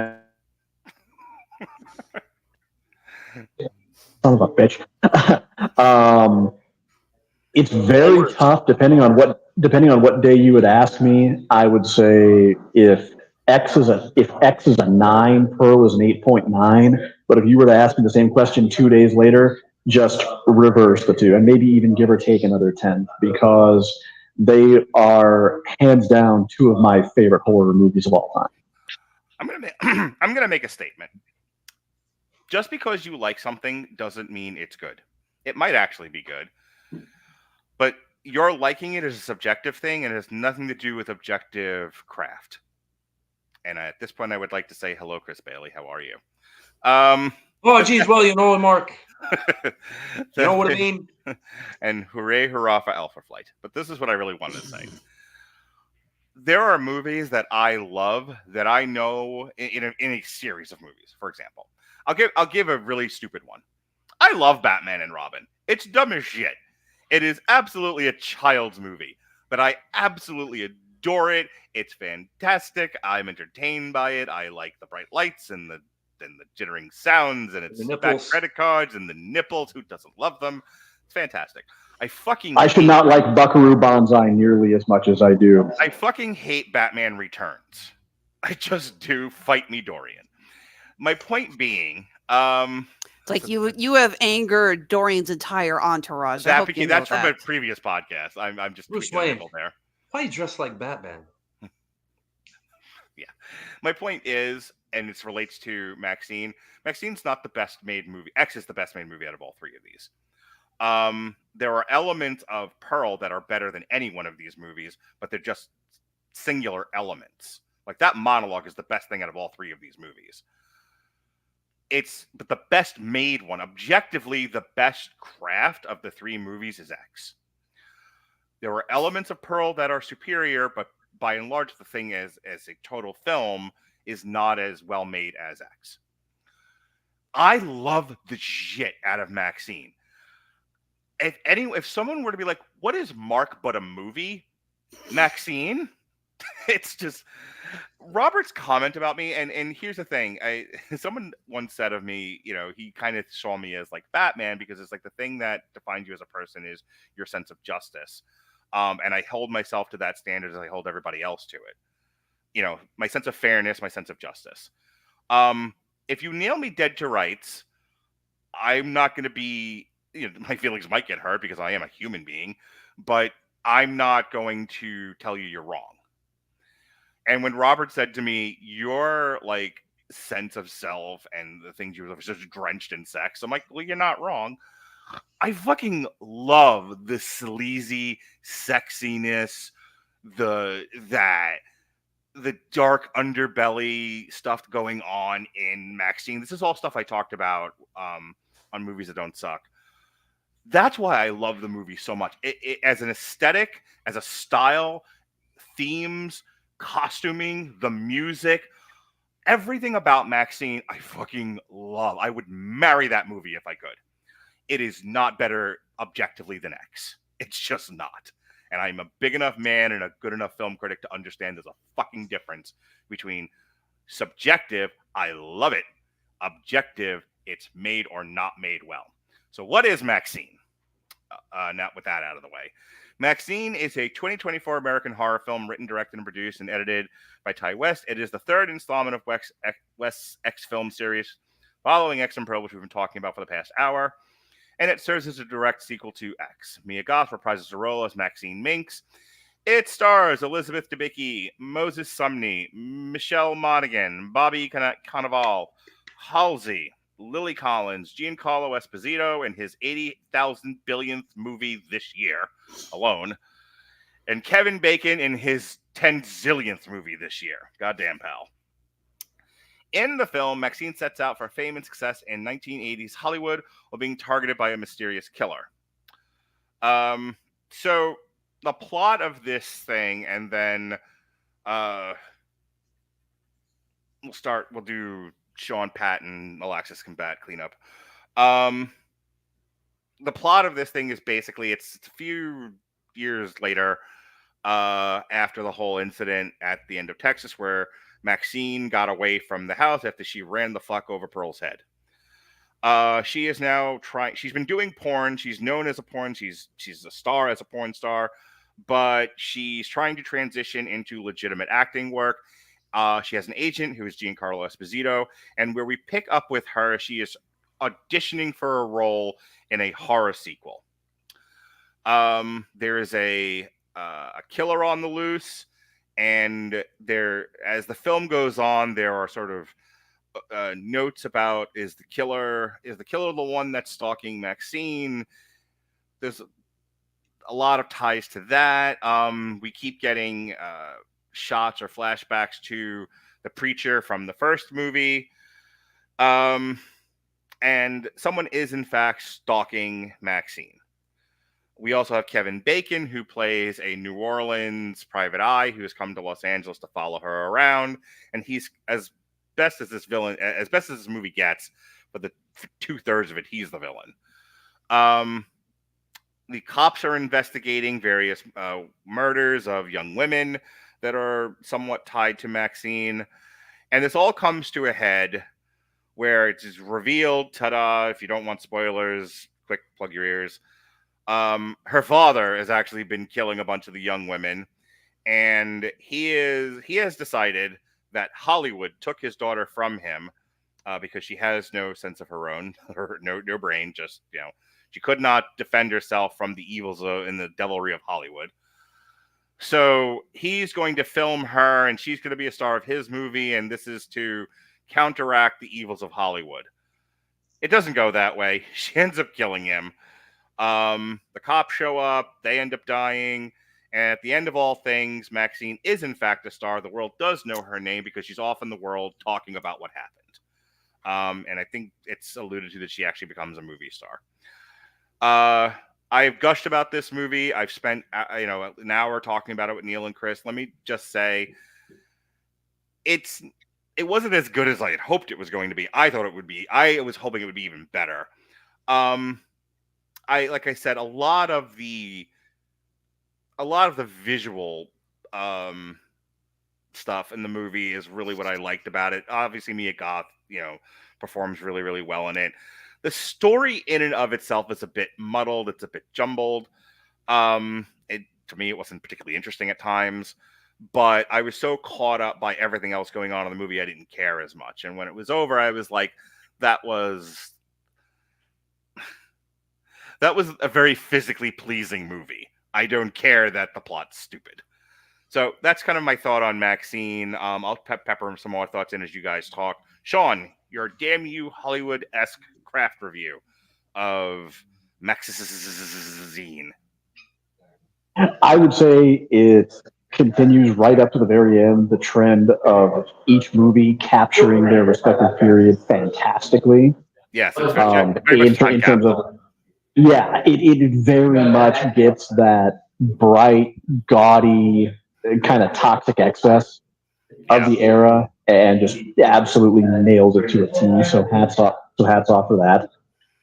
Speaker 2: it. Son of a bitch. It's very tough depending on what day you would ask me. I would say if X is a 9, Pearl is an 8.9. But if you were to ask me the same question 2 days later, just reverse the two and maybe even give or take another 10, because they are hands down two of my favorite horror movies of all time.
Speaker 1: I'm gonna make a statement. just because you like something doesn't mean it's good. It might actually be good, but your liking it is a subjective thing, and it has nothing to do with objective craft. And at this point, I would like to say hello, Chris Bailey. How are you?
Speaker 5: Oh, geez, well, Mark, you know what I mean?
Speaker 1: And hooray, hurrah for Alpha Flight. But this is what I really wanted to say. There are movies that I love that I know in a series of movies. For example, I'll give a really stupid one. I love Batman and Robin. It's dumb as shit. It is absolutely a child's movie, but I absolutely adore it. It's fantastic. I'm entertained by it. I like the bright lights and the jittering sounds, and it's back credit cards and the nipples. Who doesn't love them? It's fantastic. I
Speaker 2: should not like Buckaroo Banzai nearly as much as I do.
Speaker 1: I fucking hate Batman Returns. I just do. Fight me, Dorian. My point being,
Speaker 4: it's like you have angered Dorian's entire entourage.
Speaker 1: That's from a previous podcast. I'm just
Speaker 5: Bruce Wayne there. Why are you dressed like Batman?
Speaker 1: Yeah. My point is, and this relates to Maxine. Maxine's not the best made movie. X is the best made movie out of all three of these. There are elements of Pearl that are better than any one of these movies, but they're just singular elements. Like that monologue is the best thing out of all three of these movies. But the best made one, objectively, the best craft of the three movies is X. There are elements of Pearl that are superior, but by and large, the thing as a total film is not as well made as X. I love the shit out of Maxine. If someone were to be like, what is Mark but a movie? Maxine? It's just Robert's comment about me, and here's the thing. Someone once said of me, he kind of saw me as like Batman because it's like the thing that defines you as a person is your sense of justice. And I hold myself to that standard as I hold everybody else to it. My sense of fairness, my sense of justice. If you nail me dead to rights, I'm not going to be, my feelings might get hurt because I am a human being, but I'm not going to tell you you're wrong. And when Robert said to me, your like sense of self and the things you were just drenched in sex, I'm like, well, you're not wrong. I fucking love the sleazy sexiness, the dark underbelly stuff going on in Maxine. This is all stuff I talked about on Movies That Don't Suck. That's why I love the movie so much. It as an aesthetic, as a style, themes, costuming, the music, everything about Maxine, I fucking love. I would marry that movie if I could. It is not better objectively than X. It's just not. And I'm a big enough man and a good enough film critic to understand there's a fucking difference between subjective, I love it, objective, it's made or not made well. So what is Maxine? Now with that out of the way. Maxine is a 2024 American horror film written, directed, and produced and edited by Ty West. It is the third installment of West's X film series, following X and Pearl, which we've been talking about for the past hour. And it serves as a direct sequel to X. Mia Goth reprises her role as Maxine Minx. It stars Elizabeth Debicki, Moses Sumney, Michelle Monaghan, Bobby Cannavale, Halsey, Lily Collins, Giancarlo Esposito in his 80,000 billionth movie this year alone, and Kevin Bacon in his 10 zillionth movie this year. Goddamn, pal. In the film, Maxine sets out for fame and success in 1980s Hollywood while being targeted by a mysterious killer. So the plot of this thing, and then we'll do Sean Patton, Alexis Combat cleanup. The plot of this thing is basically it's a few years later after the whole incident at the end of Texas where Maxine got away from the house after she ran the fuck over Pearl's head. She is now she's been doing porn. She's known as a porn. She's a star as a porn star, but she's trying to transition into legitimate acting work. She has an agent who is Giancarlo Esposito, and where we pick up with her, she is auditioning for a role in a horror sequel. There is a killer on the loose, and as the film goes on, there are sort of notes about is the killer the one that's stalking Maxine? There's a lot of ties to that. We keep getting shots or flashbacks to the preacher from the first movie. And someone is in fact stalking Maxine. We also have Kevin Bacon, who plays a New Orleans private eye who has come to Los Angeles to follow her around, and he's as best as this movie gets, for the 2/3 of it, he's the villain. The cops are investigating various murders of young women that are somewhat tied to Maxine, and this all comes to a head where it is revealed, ta-da, if you don't want spoilers, quick, plug your ears. Her father has actually been killing a bunch of the young women, and he has decided that Hollywood took his daughter from him because she has no sense of her own, no brain, just, she could not defend herself from the evils and the devilry of Hollywood. So he's going to film her, and she's going to be a star of his movie, and this is to counteract the evils of Hollywood. It doesn't go that way. She ends up killing him. The cops show up, they end up dying, and at the end of all things, Maxine is in fact a star. The world does know her name because she's off in the world talking about what happened. And I think it's alluded to that she actually becomes a movie star. I've gushed about this movie. I've spent an hour talking about it with Neil and Chris. Let me just say, it wasn't as good as I had hoped it was going to be. I thought it would be. I was hoping it would be even better. Like I said, a lot of the visual stuff in the movie is really what I liked about it. Obviously, Mia Goth, performs really, really well in it. The story in and of itself is a bit muddled. It's a bit jumbled. To me, it wasn't particularly interesting at times, but I was so caught up by everything else going on in the movie, I didn't care as much. And when it was over, I was like, that was a very physically pleasing movie. I don't care that the plot's stupid. So that's kind of my thought on Maxine. I'll pepper some more thoughts in as you guys talk. Sean, your damn you Hollywood-esque craft review of MaXXXine.
Speaker 2: I would say it continues right up to the very end, the trend of each movie capturing their respective period fantastically.
Speaker 1: Yes, it's very much
Speaker 2: in terms of, yeah, it very much gets that bright, gaudy, kind of toxic excess of the era, and just absolutely nails it to a T. So hats off for that.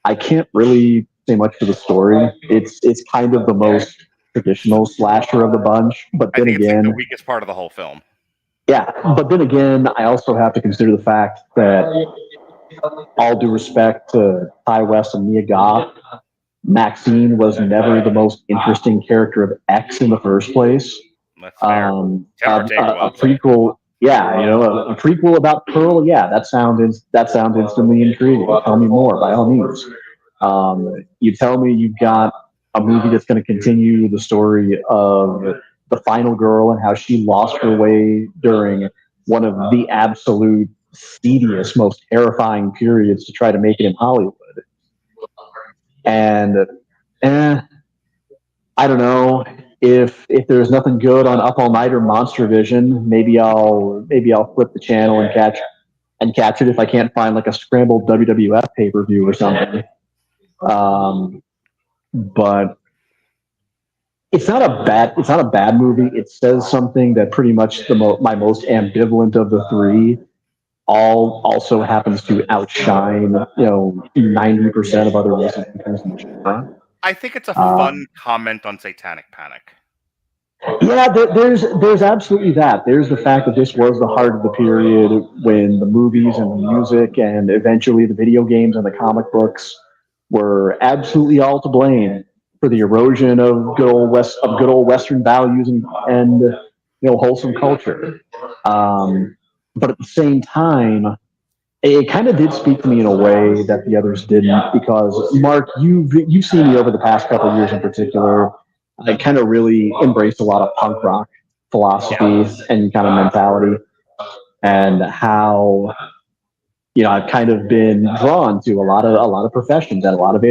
Speaker 2: I can't really say much for the story. It's kind of the most traditional slasher of the bunch, but then again,
Speaker 1: it's like the weakest part of the whole film.
Speaker 2: Yeah, but then again, I also have to consider the fact that, all due respect to Ty West and Mia Goth, Maxine was never the most interesting character of X in the first place.
Speaker 1: That's fair.
Speaker 2: A prequel, a prequel about Pearl, that sounds instantly intriguing. Tell me more, by all means. You tell me you've got a movie that's going to continue the story of the final girl and how she lost her way during one of the absolute seediest, most terrifying periods to try to make it in Hollywood. And I don't know if there's nothing good on Up All Night or Monster Vision. Maybe I'll flip the channel and catch it if I can't find like a scrambled WWF pay-per-view or something. But it's not a bad movie. It says something that pretty much my most ambivalent of the three also happens to outshine 90% of other recent films in the genre.
Speaker 1: I think it's a fun comment on Satanic Panic.
Speaker 2: Yeah, there's absolutely that. There's the fact that this was the heart of the period when the movies and the music and eventually the video games and the comic books were absolutely all to blame for the erosion of good old Western values and wholesome culture. But at the same time, it kind of did speak to me in a way that the others didn't, because Mark, you've seen me over the past couple of years in particular. I kind of really embraced a lot of punk rock philosophy and kind of mentality, and how I've kind of been drawn to a lot of professions and a lot of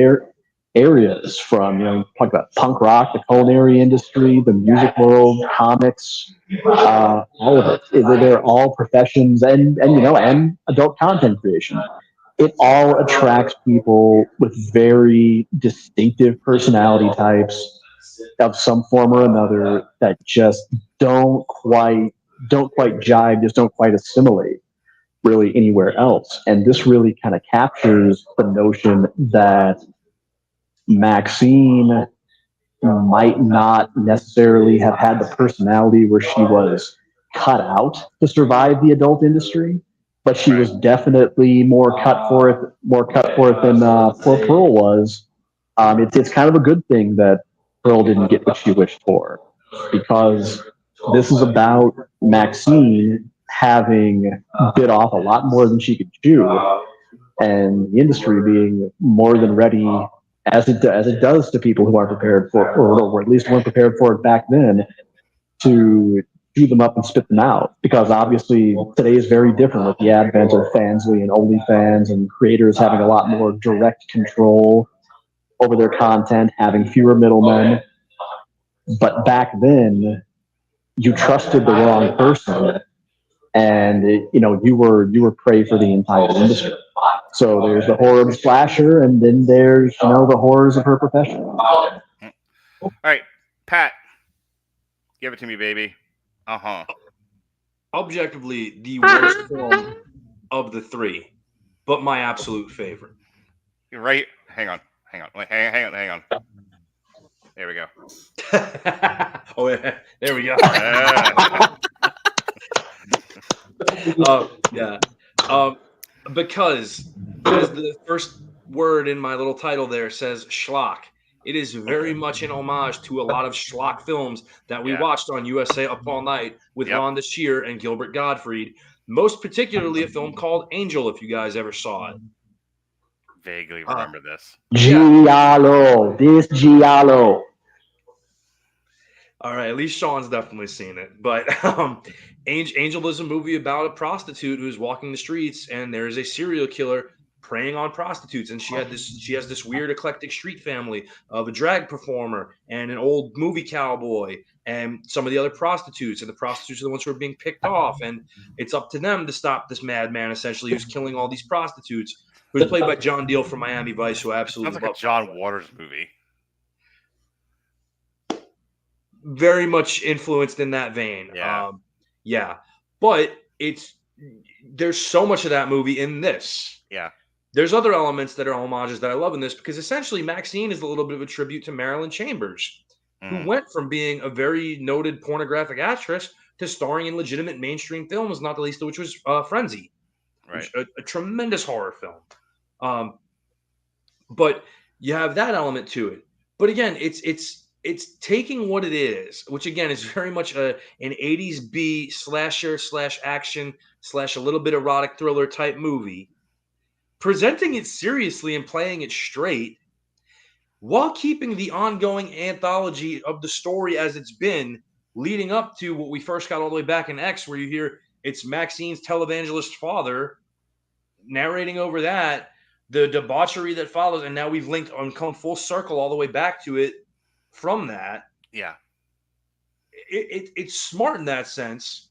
Speaker 2: areas from, talk about punk rock, the culinary industry, the music world, comics, all of it. They're all professions and adult content creation. It all attracts people with very distinctive personality types of some form or another that just don't quite jive, just don't quite assimilate really anywhere else. And this really kind of captures the notion that Maxine might not necessarily have had the personality where she was cut out to survive the adult industry, but she was definitely more cut for it than poor Pearl was. It's kind of a good thing that Pearl didn't get what she wished for, because this is about Maxine having bit off a lot more than she could chew, and the industry being more than ready, as it does to people who aren't prepared for, or at least weren't prepared for it back then, to chew them up and spit them out. Because obviously today is very different with the advent of Fansly and OnlyFans, and creators having a lot more direct control over their content, having fewer middlemen. But back then, you trusted the wrong person, and you were prey for the entire industry. So there's the horror of the slasher, and then there's the horrors of her profession.
Speaker 1: All right, Pat, give it to me, baby.
Speaker 5: Objectively, the worst film of the three, but my absolute favorite.
Speaker 1: You're right. Hang on. Wait, hang on. There we go.
Speaker 5: Oh, yeah. There we go. Yeah. Because as the first word in my little title there says schlock, it is very much an homage to a lot of schlock films that we watched on USA Up All Night with Rhonda Shear and Gilbert Gottfried. Most particularly a film called Angel, if you guys ever saw it.
Speaker 1: Vaguely remember this.
Speaker 2: Giallo. This Giallo.
Speaker 5: All right, at least Sean's definitely seen it. But Angel is a movie about a prostitute who's walking the streets, and there's a serial killer preying on prostitutes. And she has this weird eclectic street family of a drag performer and an old movie cowboy and some of the other prostitutes. And the prostitutes are the ones who are being picked off. And it's up to them to stop this madman, essentially, who's killing all these prostitutes, who's played by John Deal from Miami Vice, who I absolutely
Speaker 1: Sounds like
Speaker 5: love.
Speaker 1: a John Waters movie.
Speaker 5: Very much influenced in that vein.
Speaker 1: Yeah.
Speaker 5: But there's so much of that movie in this.
Speaker 1: Yeah.
Speaker 5: There's other elements that are homages that I love in this, because essentially Maxine is a little bit of a tribute to Marilyn Chambers, who went from being a very noted pornographic actress to starring in legitimate mainstream films, not the least of which was Frenzy,
Speaker 1: right?
Speaker 5: A tremendous horror film. But you have that element to it. But again, it's taking what it is, which again is very much an 80s B slasher / action / a little bit erotic thriller type movie, presenting it seriously and playing it straight, while keeping the ongoing anthology of the story as it's been, leading up to what we first got all the way back in X, where you hear it's Maxine's televangelist father narrating over that, the debauchery that follows, and now we've linked and come full circle all the way back to it from that.
Speaker 1: Yeah.
Speaker 5: It's smart in that sense.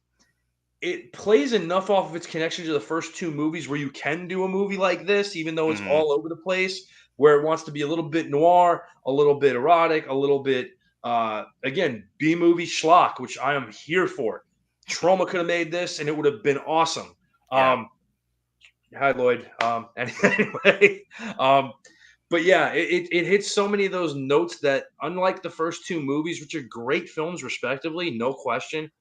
Speaker 5: It plays enough off of its connection to the first two movies where you can do a movie like this, even though it's all over the place, where it wants to be a little bit noir, a little bit erotic, a little bit, again, B-movie schlock, which I am here for. Troma could have made this, and it would have been awesome.
Speaker 1: Yeah.
Speaker 5: Hi, Lloyd. Anyway, but yeah, it hits so many of those notes that, unlike the first two movies, which are great films respectively, no question,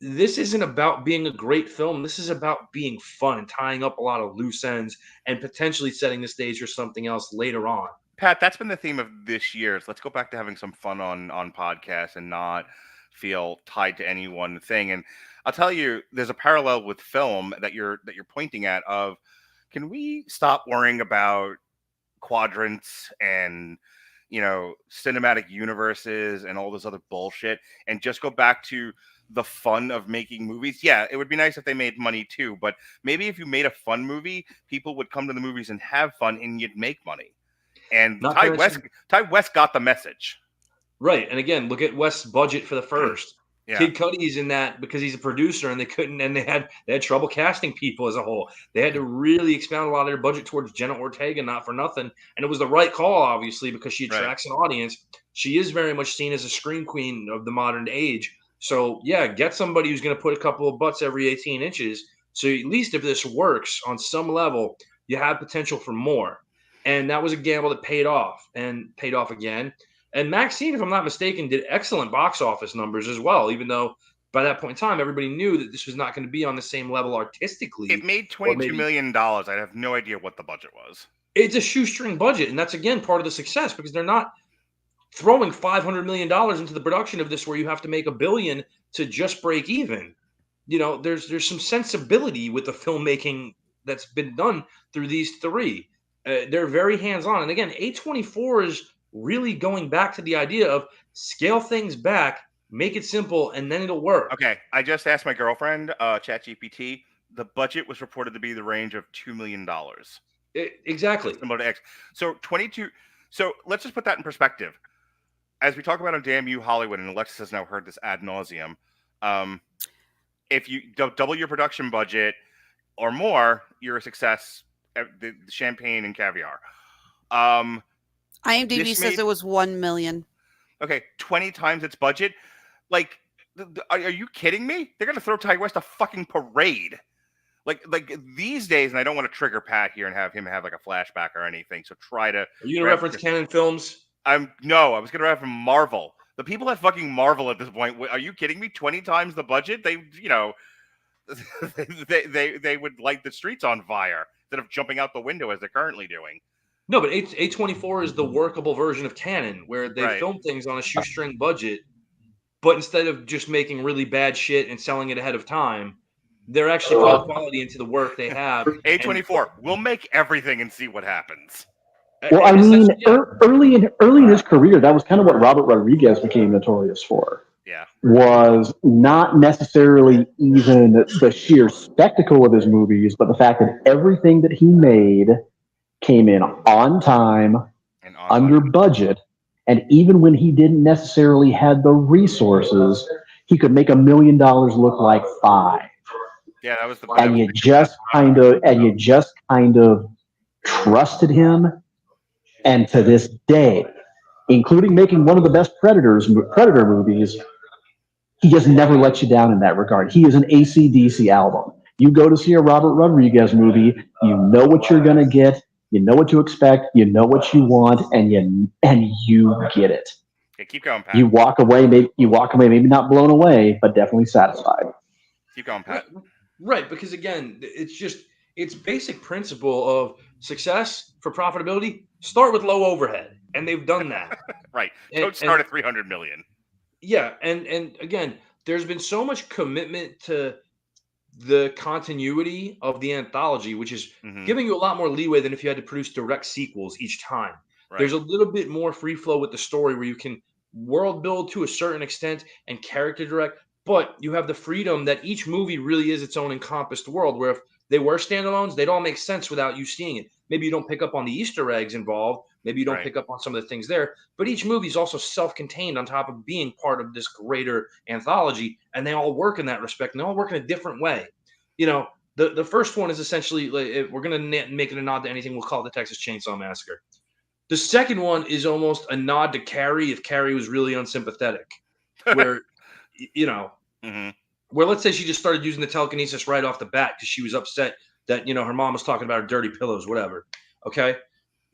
Speaker 5: this isn't about being a great film. This is about being fun and tying up a lot of loose ends and potentially setting the stage for something else later on.
Speaker 1: Pat, that's been the theme of this year. Let's go back to having some fun on podcasts and not feel tied to any one thing. And I'll tell you, there's a parallel with film that you're pointing at of, can we stop worrying about quadrants and cinematic universes and all this other bullshit, and just go back to the fun of making movies. Yeah, it would be nice if they made money too, but maybe if you made a fun movie, people would come to the movies and have fun, and you'd make money. And Ty West got the message.
Speaker 5: Right. And again, look at West's budget for the first.
Speaker 1: Yeah.
Speaker 5: Kid Cudi's in that because he's a producer, and they had trouble casting people as a whole. They had to really expound a lot of their budget towards Jenna Ortega, not for nothing. And it was the right call, obviously, because she attracts an audience. She is very much seen as a scream queen of the modern age. So yeah, get somebody who's going to put a couple of butts every 18 inches. So at least if this works on some level, you have potential for more. And that was a gamble that paid off and paid off again. And Maxine, if I'm not mistaken, did excellent box office numbers as well, even though by that point in time, everybody knew that this was not going to be on the same level artistically.
Speaker 1: It made $22 million. I have no idea what the budget was.
Speaker 5: It's a shoestring budget, and that's, again, part of the success, because they're not throwing $500 million into the production of this where you have to make $1 billion to just break even. There's some sensibility with the filmmaking that's been done through these three. They're very hands-on. And again, A24 is really going back to the idea of scale things back, make it simple, and then it'll work.
Speaker 1: Okay, I just asked my girlfriend, ChatGPT. The budget was reported to be the range of $2 million.
Speaker 5: Exactly.
Speaker 1: Similar to X. So 22. So let's just put that in perspective. As we talk about on Damn You Hollywood, and Alexis has now heard this ad nauseum, if you double your production budget or more, you're a success. The champagne and caviar.
Speaker 4: IMDb says it was 1 million.
Speaker 1: Okay, 20 times its budget. Like, are you kidding me? They're gonna throw Ty West a fucking parade. Like these days, and I don't want to trigger Pat here and have him have like a flashback or anything. So try to.
Speaker 5: Are you gonna reference Canon Films?
Speaker 1: I was gonna reference Marvel. The people at fucking Marvel at this point. Are you kidding me? 20 times the budget. They would light the streets on fire instead of jumping out the window as they're currently doing.
Speaker 5: No, but A24 is the workable version of Canon, where they film things on a shoestring budget, but instead of just making really bad shit and selling it ahead of time, they're actually putting quality into the work they have.
Speaker 1: A24, we'll make everything and see what happens.
Speaker 2: Well, I mean, early in his career, that was kind of what Robert Rodriguez became notorious for.
Speaker 1: Yeah.
Speaker 2: Was not necessarily even the sheer spectacle of his movies, but the fact that everything that he made came in on time, and under budget, and even when he didn't necessarily have the resources, he could make $1 million look like $5.
Speaker 1: Yeah, that was the.
Speaker 2: And you just kind of trusted him, and to this day, including making one of the best Predator movies, he just never lets you down in that regard. He is an AC/DC album. You go to see a Robert Rodriguez movie, you know what you're gonna get. You know what to expect. You know what you want, and you get it.
Speaker 1: Okay, keep going, Pat.
Speaker 2: You walk away, maybe not blown away, but definitely satisfied.
Speaker 1: Keep going, Pat.
Speaker 5: Right, because again, it's basic principle of success for profitability. Start with low overhead, and they've done that.
Speaker 1: Right. Don't start at $300 million.
Speaker 5: Yeah, and again, there's been so much commitment to the continuity of the anthology, which is giving you a lot more leeway than if you had to produce direct sequels each time. Right. There's a little bit more free flow with the story where you can world build to a certain extent and character direct, but you have the freedom that each movie really is its own encompassed world, where if they were standalones, they'd all make sense without you seeing it. Maybe you don't pick up on the Easter eggs involved. Maybe you don't pick up on some of the things there, but each movie is also self-contained on top of being part of this greater anthology, and they all work in that respect, and they all work in a different way. The first one is essentially, if we're going to make it a nod to anything, we'll call it the Texas Chainsaw Massacre. The second one is almost a nod to Carrie if Carrie was really unsympathetic, where, where let's say she just started using the telekinesis right off the bat because she was upset that, her mom was talking about her dirty pillows, whatever. Okay.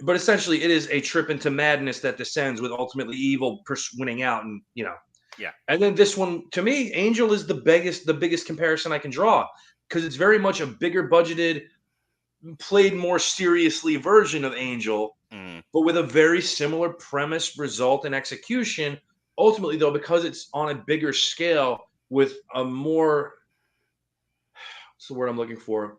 Speaker 5: But essentially, it is a trip into madness that descends with ultimately evil winning out, and Yeah. And then this one, to me, Angel is the biggest comparison I can draw, because it's very much a bigger budgeted, played more seriously version of Angel, but with a very similar premise, result, and execution. Ultimately, though, because it's on a bigger scale with a more, what's the word I'm looking for?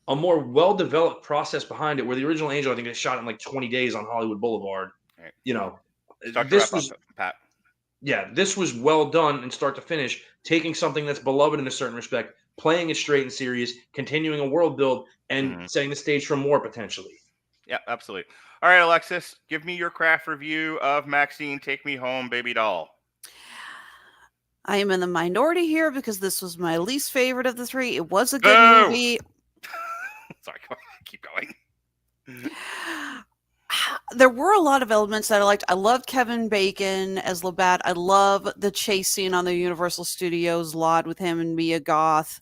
Speaker 5: A more well-developed process behind it, where the original Angel, I think, they shot in like 20 days on Hollywood Boulevard.
Speaker 1: Right.
Speaker 5: You know,
Speaker 1: Start to
Speaker 5: this
Speaker 1: wrap
Speaker 5: was
Speaker 1: up, Pat.
Speaker 5: yeah, this was well done in start to finish, taking something that's beloved in a certain respect, playing it straight and serious, continuing a world build, and setting the stage for more potentially.
Speaker 1: Yeah, absolutely. All right, Alexis, give me your craft review of Maxine. Take Me Home, Baby Doll.
Speaker 4: I am in the minority here because this was my least favorite of the three. It was a good
Speaker 1: Boo!
Speaker 4: movie.
Speaker 1: Sorry, keep going.
Speaker 4: There were a lot of elements that I liked. I loved Kevin Bacon as Labatt. I love the chase scene on the Universal Studios lot with him and Mia Goth.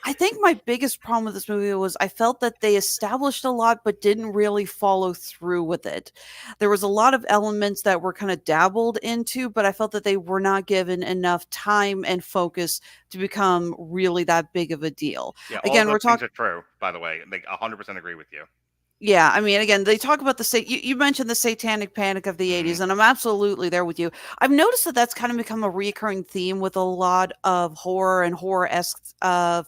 Speaker 4: I think my biggest problem with this movie was I felt that they established a lot but didn't really follow through with it. There was a lot of elements that were kind of dabbled into, but I felt that they were not given enough time and focus to become really that big of a deal.
Speaker 1: Yeah,
Speaker 4: Again,
Speaker 1: all
Speaker 4: we're
Speaker 1: those things
Speaker 4: talking.
Speaker 1: are true, by the way. Like 100% agree with you.
Speaker 4: Yeah, I mean, again, they talk about you mentioned the satanic panic of the 80s, and I'm absolutely there with you. I've noticed that that's kind of become a recurring theme with a lot of horror and horror-esque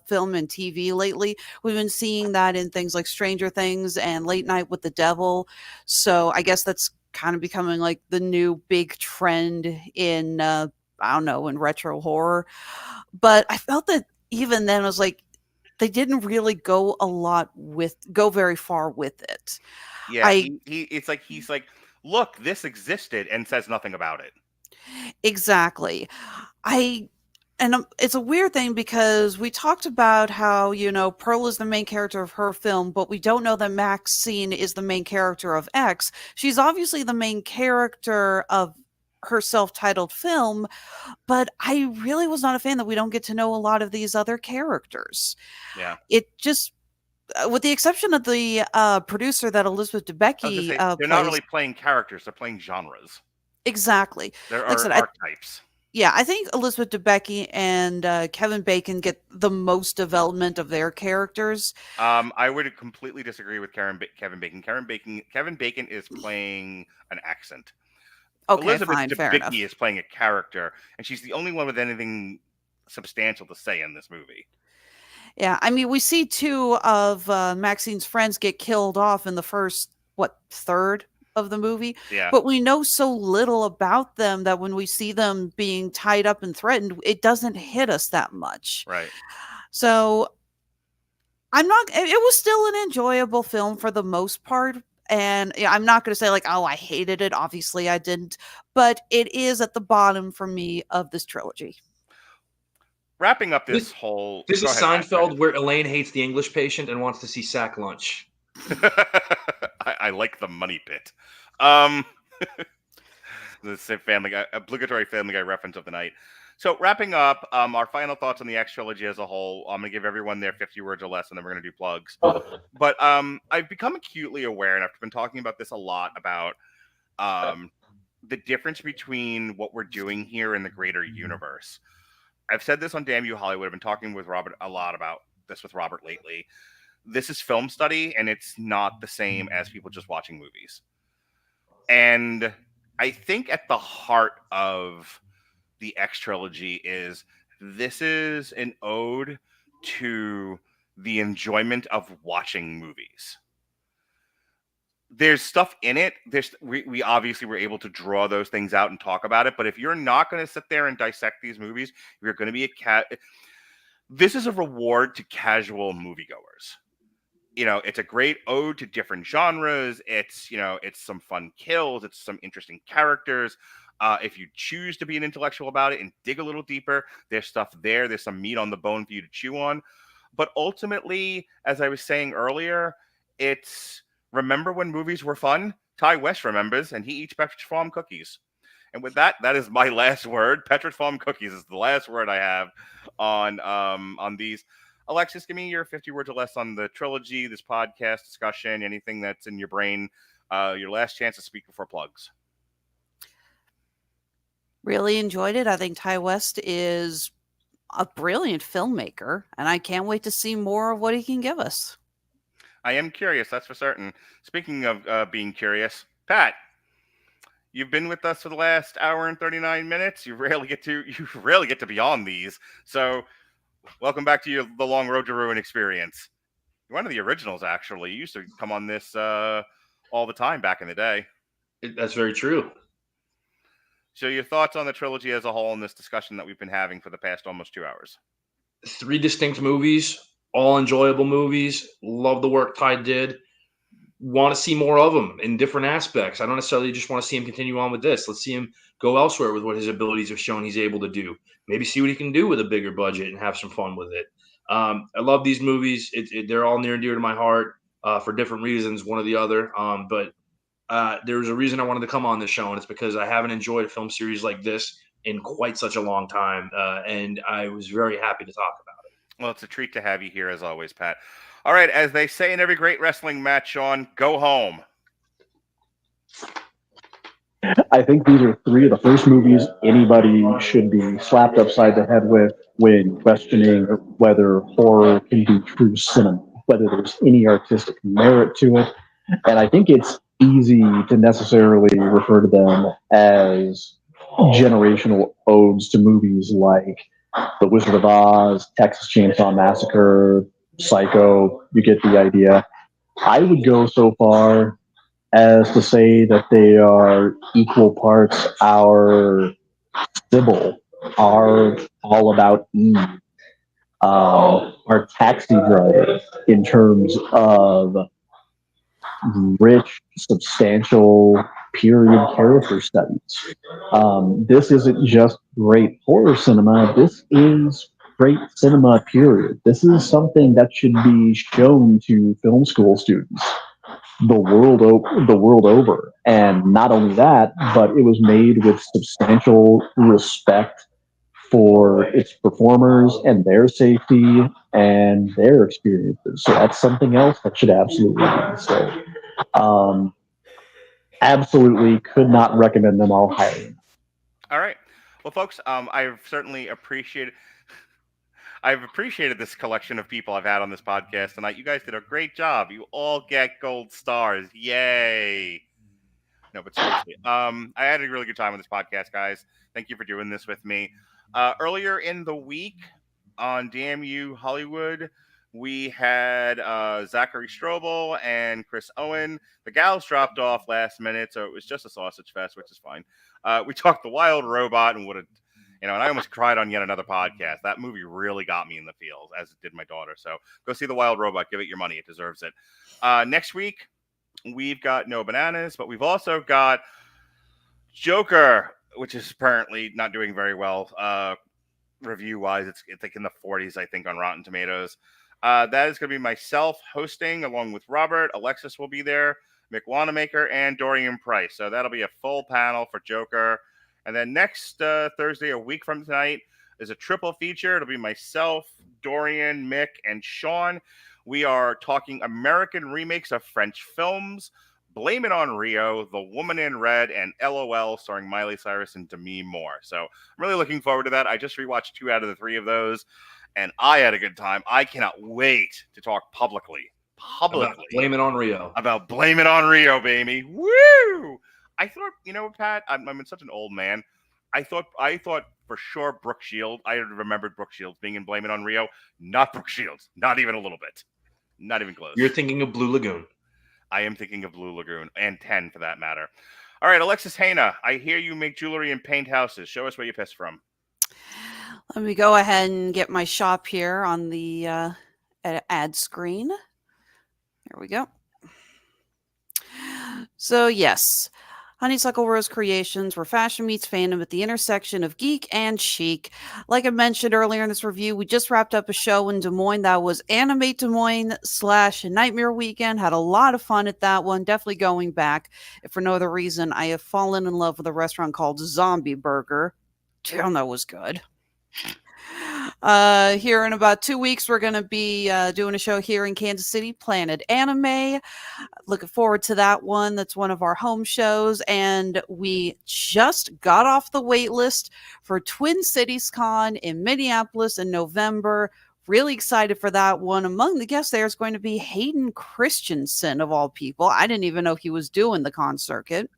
Speaker 4: film and TV lately. We've been seeing that in things like Stranger Things and Late Night with the Devil. So I guess that's kind of becoming like the new big trend in, I don't know, in retro horror. But I felt that even then, I was like, they didn't really go very far with it.
Speaker 1: Yeah, it's like he's like, look, this existed, and says nothing about it.
Speaker 4: Exactly. It's a weird thing because we talked about how, Pearl is the main character of her film, but we don't know that Maxine is the main character of X. She's obviously the main character of her self-titled film, but I really was not a fan that we don't get to know a lot of these other characters.
Speaker 1: Yeah.
Speaker 4: It just, with the exception of the producer that Elizabeth Debicki
Speaker 1: they're
Speaker 4: plays.
Speaker 1: not really playing characters; they're playing genres.
Speaker 4: Exactly.
Speaker 1: There
Speaker 4: Like I
Speaker 1: are
Speaker 4: said,
Speaker 1: archetypes.
Speaker 4: Yeah, I think Elizabeth Debicki and Kevin Bacon get the most development of their characters.
Speaker 1: I would completely disagree with Kevin Bacon. Kevin Bacon is playing an accent.
Speaker 4: Okay,
Speaker 1: Elizabeth
Speaker 4: fine, fair enough.
Speaker 1: Debicki is playing a character, and she's the only one with anything substantial to say in this movie.
Speaker 4: Yeah, I mean, we see two of Maxine's friends get killed off in the first, third of the movie?
Speaker 1: Yeah.
Speaker 4: But we know so little about them that when we see them being tied up and threatened, it doesn't hit us that much.
Speaker 1: Right.
Speaker 4: So it was still an enjoyable film for the most part. And I'm not going to say like, oh, I hated it. Obviously I didn't, but it is at the bottom for me of this trilogy.
Speaker 1: Wrapping up
Speaker 5: This is Seinfeld where Elaine hates the English patient and wants to see sack lunch.
Speaker 1: I like the money pit. The obligatory Family Guy reference of the night. So wrapping up, our final thoughts on the X Trilogy as a whole. I'm going to give everyone their 50 words or less, and then we're going to do plugs. But I've become acutely aware, and I've been talking about this a lot, about the difference between what we're doing here and the greater universe. I've said this on Damn You Hollywood. I've been talking with Robert a lot about this with Robert lately. This is film study, and it's not the same as people just watching movies. And I think at the heart of the X Trilogy is this is an ode to the enjoyment of watching movies. There's stuff in it. We obviously were able to draw those things out and talk about it. But if you're not going to sit there and dissect these movies, you're going to be this is a reward to casual moviegoers. It's a great ode to different genres. It's some fun kills. It's some interesting characters. If you choose to be an intellectual about it and dig a little deeper, there's stuff there. There's some meat on the bone for you to chew on. But ultimately, as I was saying earlier, it's remember when movies were fun? Ty West remembers, and he eats Pepperidge Farm cookies. And with that is my last word. Pepperidge Farm cookies is the last word I have on these. Alexis, give me your 50 words or less on the trilogy, this podcast discussion, anything that's in your brain. Your last chance to speak before plugs.
Speaker 4: Really enjoyed it. I think Ty West is a brilliant filmmaker, and I can't wait to see more of what he can give us.
Speaker 1: I am curious, that's for certain. Speaking of being curious, Pat, you've been with us for the last hour and 39 minutes. You rarely get to be on these. So welcome back to the Long Road to Ruin experience. You're one of the originals, actually. You used to come on this all the time back in the day.
Speaker 5: That's very true.
Speaker 1: So your thoughts on the trilogy as a whole in this discussion that we've been having for the past almost 2 hours?
Speaker 5: 3 distinct movies, all enjoyable movies. Love the work Ty did. Want to see more of him in different aspects. I don't necessarily just want to see him continue on with this. Let's see him go elsewhere with what his abilities have shown he's able to do. Maybe see what he can do with a bigger budget and have some fun with it. I love these movies. They're all near and dear to my heart for different reasons, one or the other. But there was a reason I wanted to come on this show, and it's because I haven't enjoyed a film series like this in quite such a long time, and I was very happy to talk about it.
Speaker 1: Well, it's a treat to have you here as always, Pat. All right, as they say in every great wrestling match, Sean, go home.
Speaker 2: I think these are 3 of the first movies anybody should be slapped upside the head with when questioning whether horror can be true cinema, whether there's any artistic merit to it. And I think it's easy to necessarily refer to them as generational odes to movies like The Wizard of Oz, Texas Chainsaw Massacre, Psycho. You get the idea. I would go so far as to say that they are equal parts our Sybil, our All About Eve, our Taxi Driver, in terms of rich, substantial period character studies. This isn't just great horror cinema. This is great cinema, period. This is something that should be shown to film school students the world over. And not only that, but it was made with substantial respect for its performers and their safety and their experiences. So that's something else that should absolutely be said. Absolutely could not recommend them all highly.
Speaker 1: All right. Well, folks, I've certainly appreciated this collection of people I've had on this podcast tonight. You guys did a great job. You all get gold stars. Yay. No, but seriously, I had a really good time on this podcast, guys. Thank you for doing this with me. Earlier in the week on Damn You Hollywood, we had Zachary Strobel and Chris Owen. The gals dropped off last minute, so it was just a sausage fest, which is fine. We talked The Wild Robot and and I almost cried on yet another podcast. That movie really got me in the feels, as it did my daughter. So go see The Wild Robot. Give it your money. It deserves it. Next week, we've got No Bananas, but we've also got Joker, which is apparently not doing very well review-wise. It's like in the 40s, I think, on Rotten Tomatoes. That is going to be myself hosting, along with Robert. Alexis will be there, Mick Wanamaker, and Dorian Price. So that'll be a full panel for Joker. And then next Thursday, a week from tonight, is a triple feature. It'll be myself, Dorian, Mick, and Sean. We are talking American remakes of French films, Blame It on Rio, The Woman in Red, and LOL, starring Miley Cyrus and Demi Moore. So I'm really looking forward to that. I just rewatched 2 out of the 3 of those, and I had a good time. I cannot wait to talk publicly
Speaker 5: About Blame It on Rio.
Speaker 1: About Blame It on Rio, baby. Woo! I thought, Pat, I'm such an old man. I thought for sure Brooke Shields. I remembered Brooke Shields being in Blame It on Rio. Not Brooke Shields. Not even a little bit. Not even close.
Speaker 5: You're thinking of Blue Lagoon.
Speaker 1: I am thinking of Blue Lagoon, and 10 for that matter. All right, Alexis Hejna, I hear you make jewelry and paint houses. Show us where you piss from.
Speaker 4: Let me go ahead and get my shop here on the ad screen. There we go. So, yes. Honeysuckle Rose Creations, where fashion meets fandom at the intersection of geek and chic. Like I mentioned earlier in this review, we just wrapped up a show in Des Moines that was Animate Des Moines / Nightmare Weekend. Had a lot of fun at that one. Definitely going back. If for no other reason, I have fallen in love with a restaurant called Zombie Burger. Damn, that was good. Here in about 2 weeks, we're going to be doing a show here in Kansas City, Planet Anime. Looking forward to that one. That's one of our home shows. And we just got off the wait list for Twin Cities Con in Minneapolis in November. Really excited for that one. Among the guests there is going to be Hayden Christensen, of all people. I didn't even know he was doing the con circuit.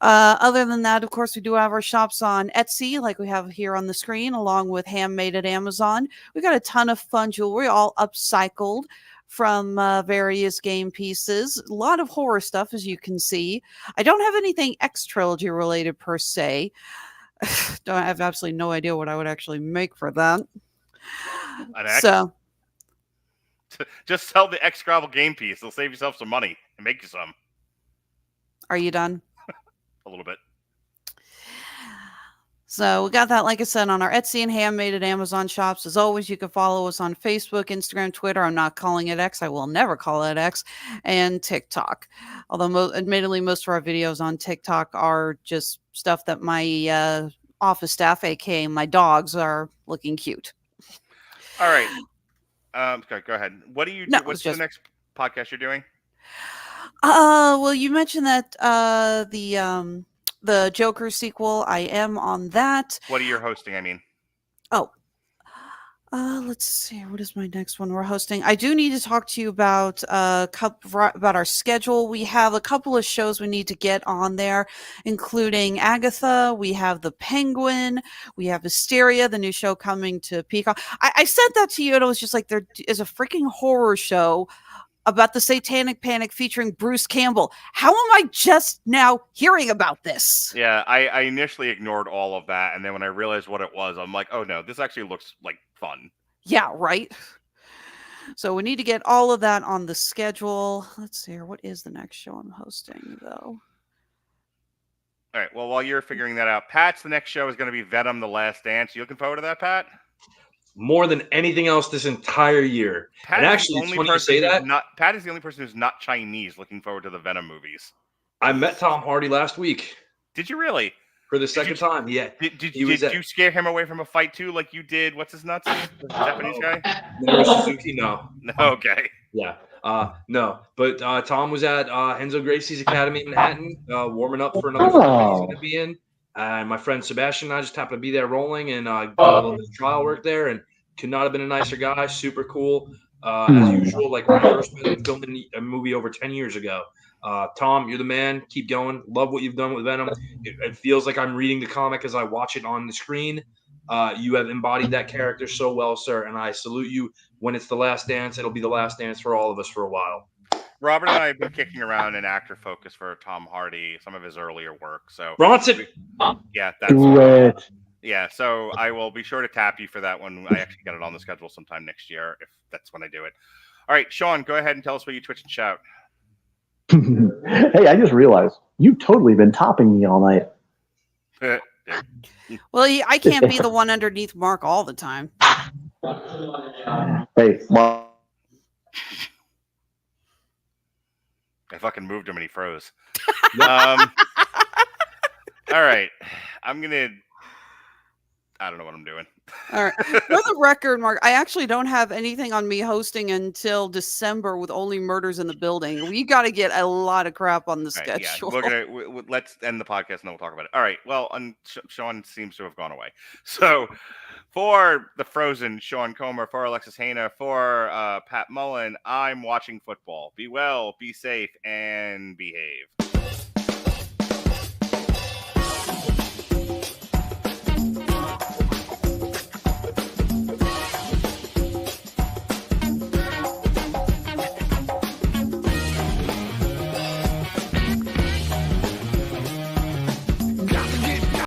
Speaker 4: Other than that, of course, we do have our shops on Etsy, like we have here on the screen, along with Handmade at Amazon. We got a ton of fun jewelry, all upcycled from various game pieces. A lot of horror stuff, as you can see. I don't have anything X Trilogy related per se. I have absolutely no idea what I would actually make for that.
Speaker 1: An X?
Speaker 4: So,
Speaker 1: just sell the X Scrabble game piece. It'll save yourself some money and make you some.
Speaker 4: are you done?
Speaker 1: A little bit.
Speaker 4: So we got that, like I said, on our Etsy and Handmade at Amazon shops. As always, you can follow us on Facebook, Instagram, Twitter. I'm not calling it X. I will never call it X. And TikTok. Although, admittedly, most of our videos on TikTok are just stuff that my office staff, aka my dogs, are looking cute.
Speaker 1: All right. Okay, go ahead. What do you do?
Speaker 4: No,
Speaker 1: What's
Speaker 4: just-
Speaker 1: the next podcast you're doing?
Speaker 4: Well, you mentioned that the Joker sequel. I am on that.
Speaker 1: What are you hosting? I mean,
Speaker 4: Let's see. What is my next one we're hosting? I do need to talk to you about about our schedule. We have a couple of shows we need to get on there, including Agatha. We have The Penguin. We have Hysteria, the new show coming to Peacock. I said that to you, and I was just like, there is a freaking horror show about the Satanic Panic featuring Bruce Campbell. How am I just now hearing about this?
Speaker 1: yeah, I initially ignored all of that, and then when I realized what it was, I'm like, oh no, this actually looks like fun.
Speaker 4: Yeah, right. So we need to get all of that on the schedule. Let's see here. What is the next show I'm hosting, though?
Speaker 1: All right. Well, while you're figuring that out, Pat's the next show is going to be Venom: The Last Dance. You looking forward to that, Pat?
Speaker 5: More than anything else this entire year.
Speaker 1: Pat
Speaker 5: And
Speaker 1: is
Speaker 5: actually,
Speaker 1: the
Speaker 5: it's
Speaker 1: only
Speaker 5: funny you
Speaker 1: person
Speaker 5: say
Speaker 1: who's
Speaker 5: that.
Speaker 1: not. Pat is the only person who's not Chinese looking forward to the Venom movies.
Speaker 5: I met Tom Hardy last week
Speaker 1: Did you really?
Speaker 5: for the second time. Yeah.
Speaker 1: Did
Speaker 5: He was at-
Speaker 1: you scare him away from a fight too, like you did? What's his nuts? The Japanese guy?
Speaker 5: Minoru Suzuki, no.
Speaker 1: No. Okay.
Speaker 5: Yeah. No. But Tom was at Enzo Gracie's Academy in Manhattan, warming up for another film that he's going to be in. And my friend Sebastian and I just happened to be there rolling and did a little bit of trial work there, and could not have been a nicer guy. Super cool. As usual, like when I first met him filming a movie over 10 years ago. Tom, you're the man. Keep going. Love what you've done with Venom. It feels like I'm reading the comic as I watch it on the screen. You have embodied that character so well, sir, and I salute you. When it's the last dance, it'll be the last dance for all of us for a while.
Speaker 1: Robert and I have been kicking around an actor focus for Tom Hardy, some of his earlier work. So
Speaker 5: Bronson,
Speaker 1: yeah, that's
Speaker 2: Do it.
Speaker 1: yeah. So I will be sure to tap you for that when I actually get it on the schedule sometime next year, if that's when I do it. All right, Sean, go ahead and tell us what you Twitch and shout.
Speaker 2: Hey, I just realized you've totally been topping me all night.
Speaker 4: Well, I can't be the one underneath Mark all the time.
Speaker 2: Hey, Mark.
Speaker 1: I fucking moved him and he froze. All right. I don't know what I'm doing.
Speaker 4: All right. For the record, Mark, I actually don't have anything on me hosting until December with only Murders in the Building. We got to get a lot of crap on the
Speaker 1: All right,
Speaker 4: schedule.
Speaker 1: yeah, let's end the podcast and then we'll talk about it. All right. Well, Sean seems to have gone away. So for the Frozen, Sean Comer, for Alexis Hejna, for Pat Mullin, I'm watching football. Be well, be safe, and behave.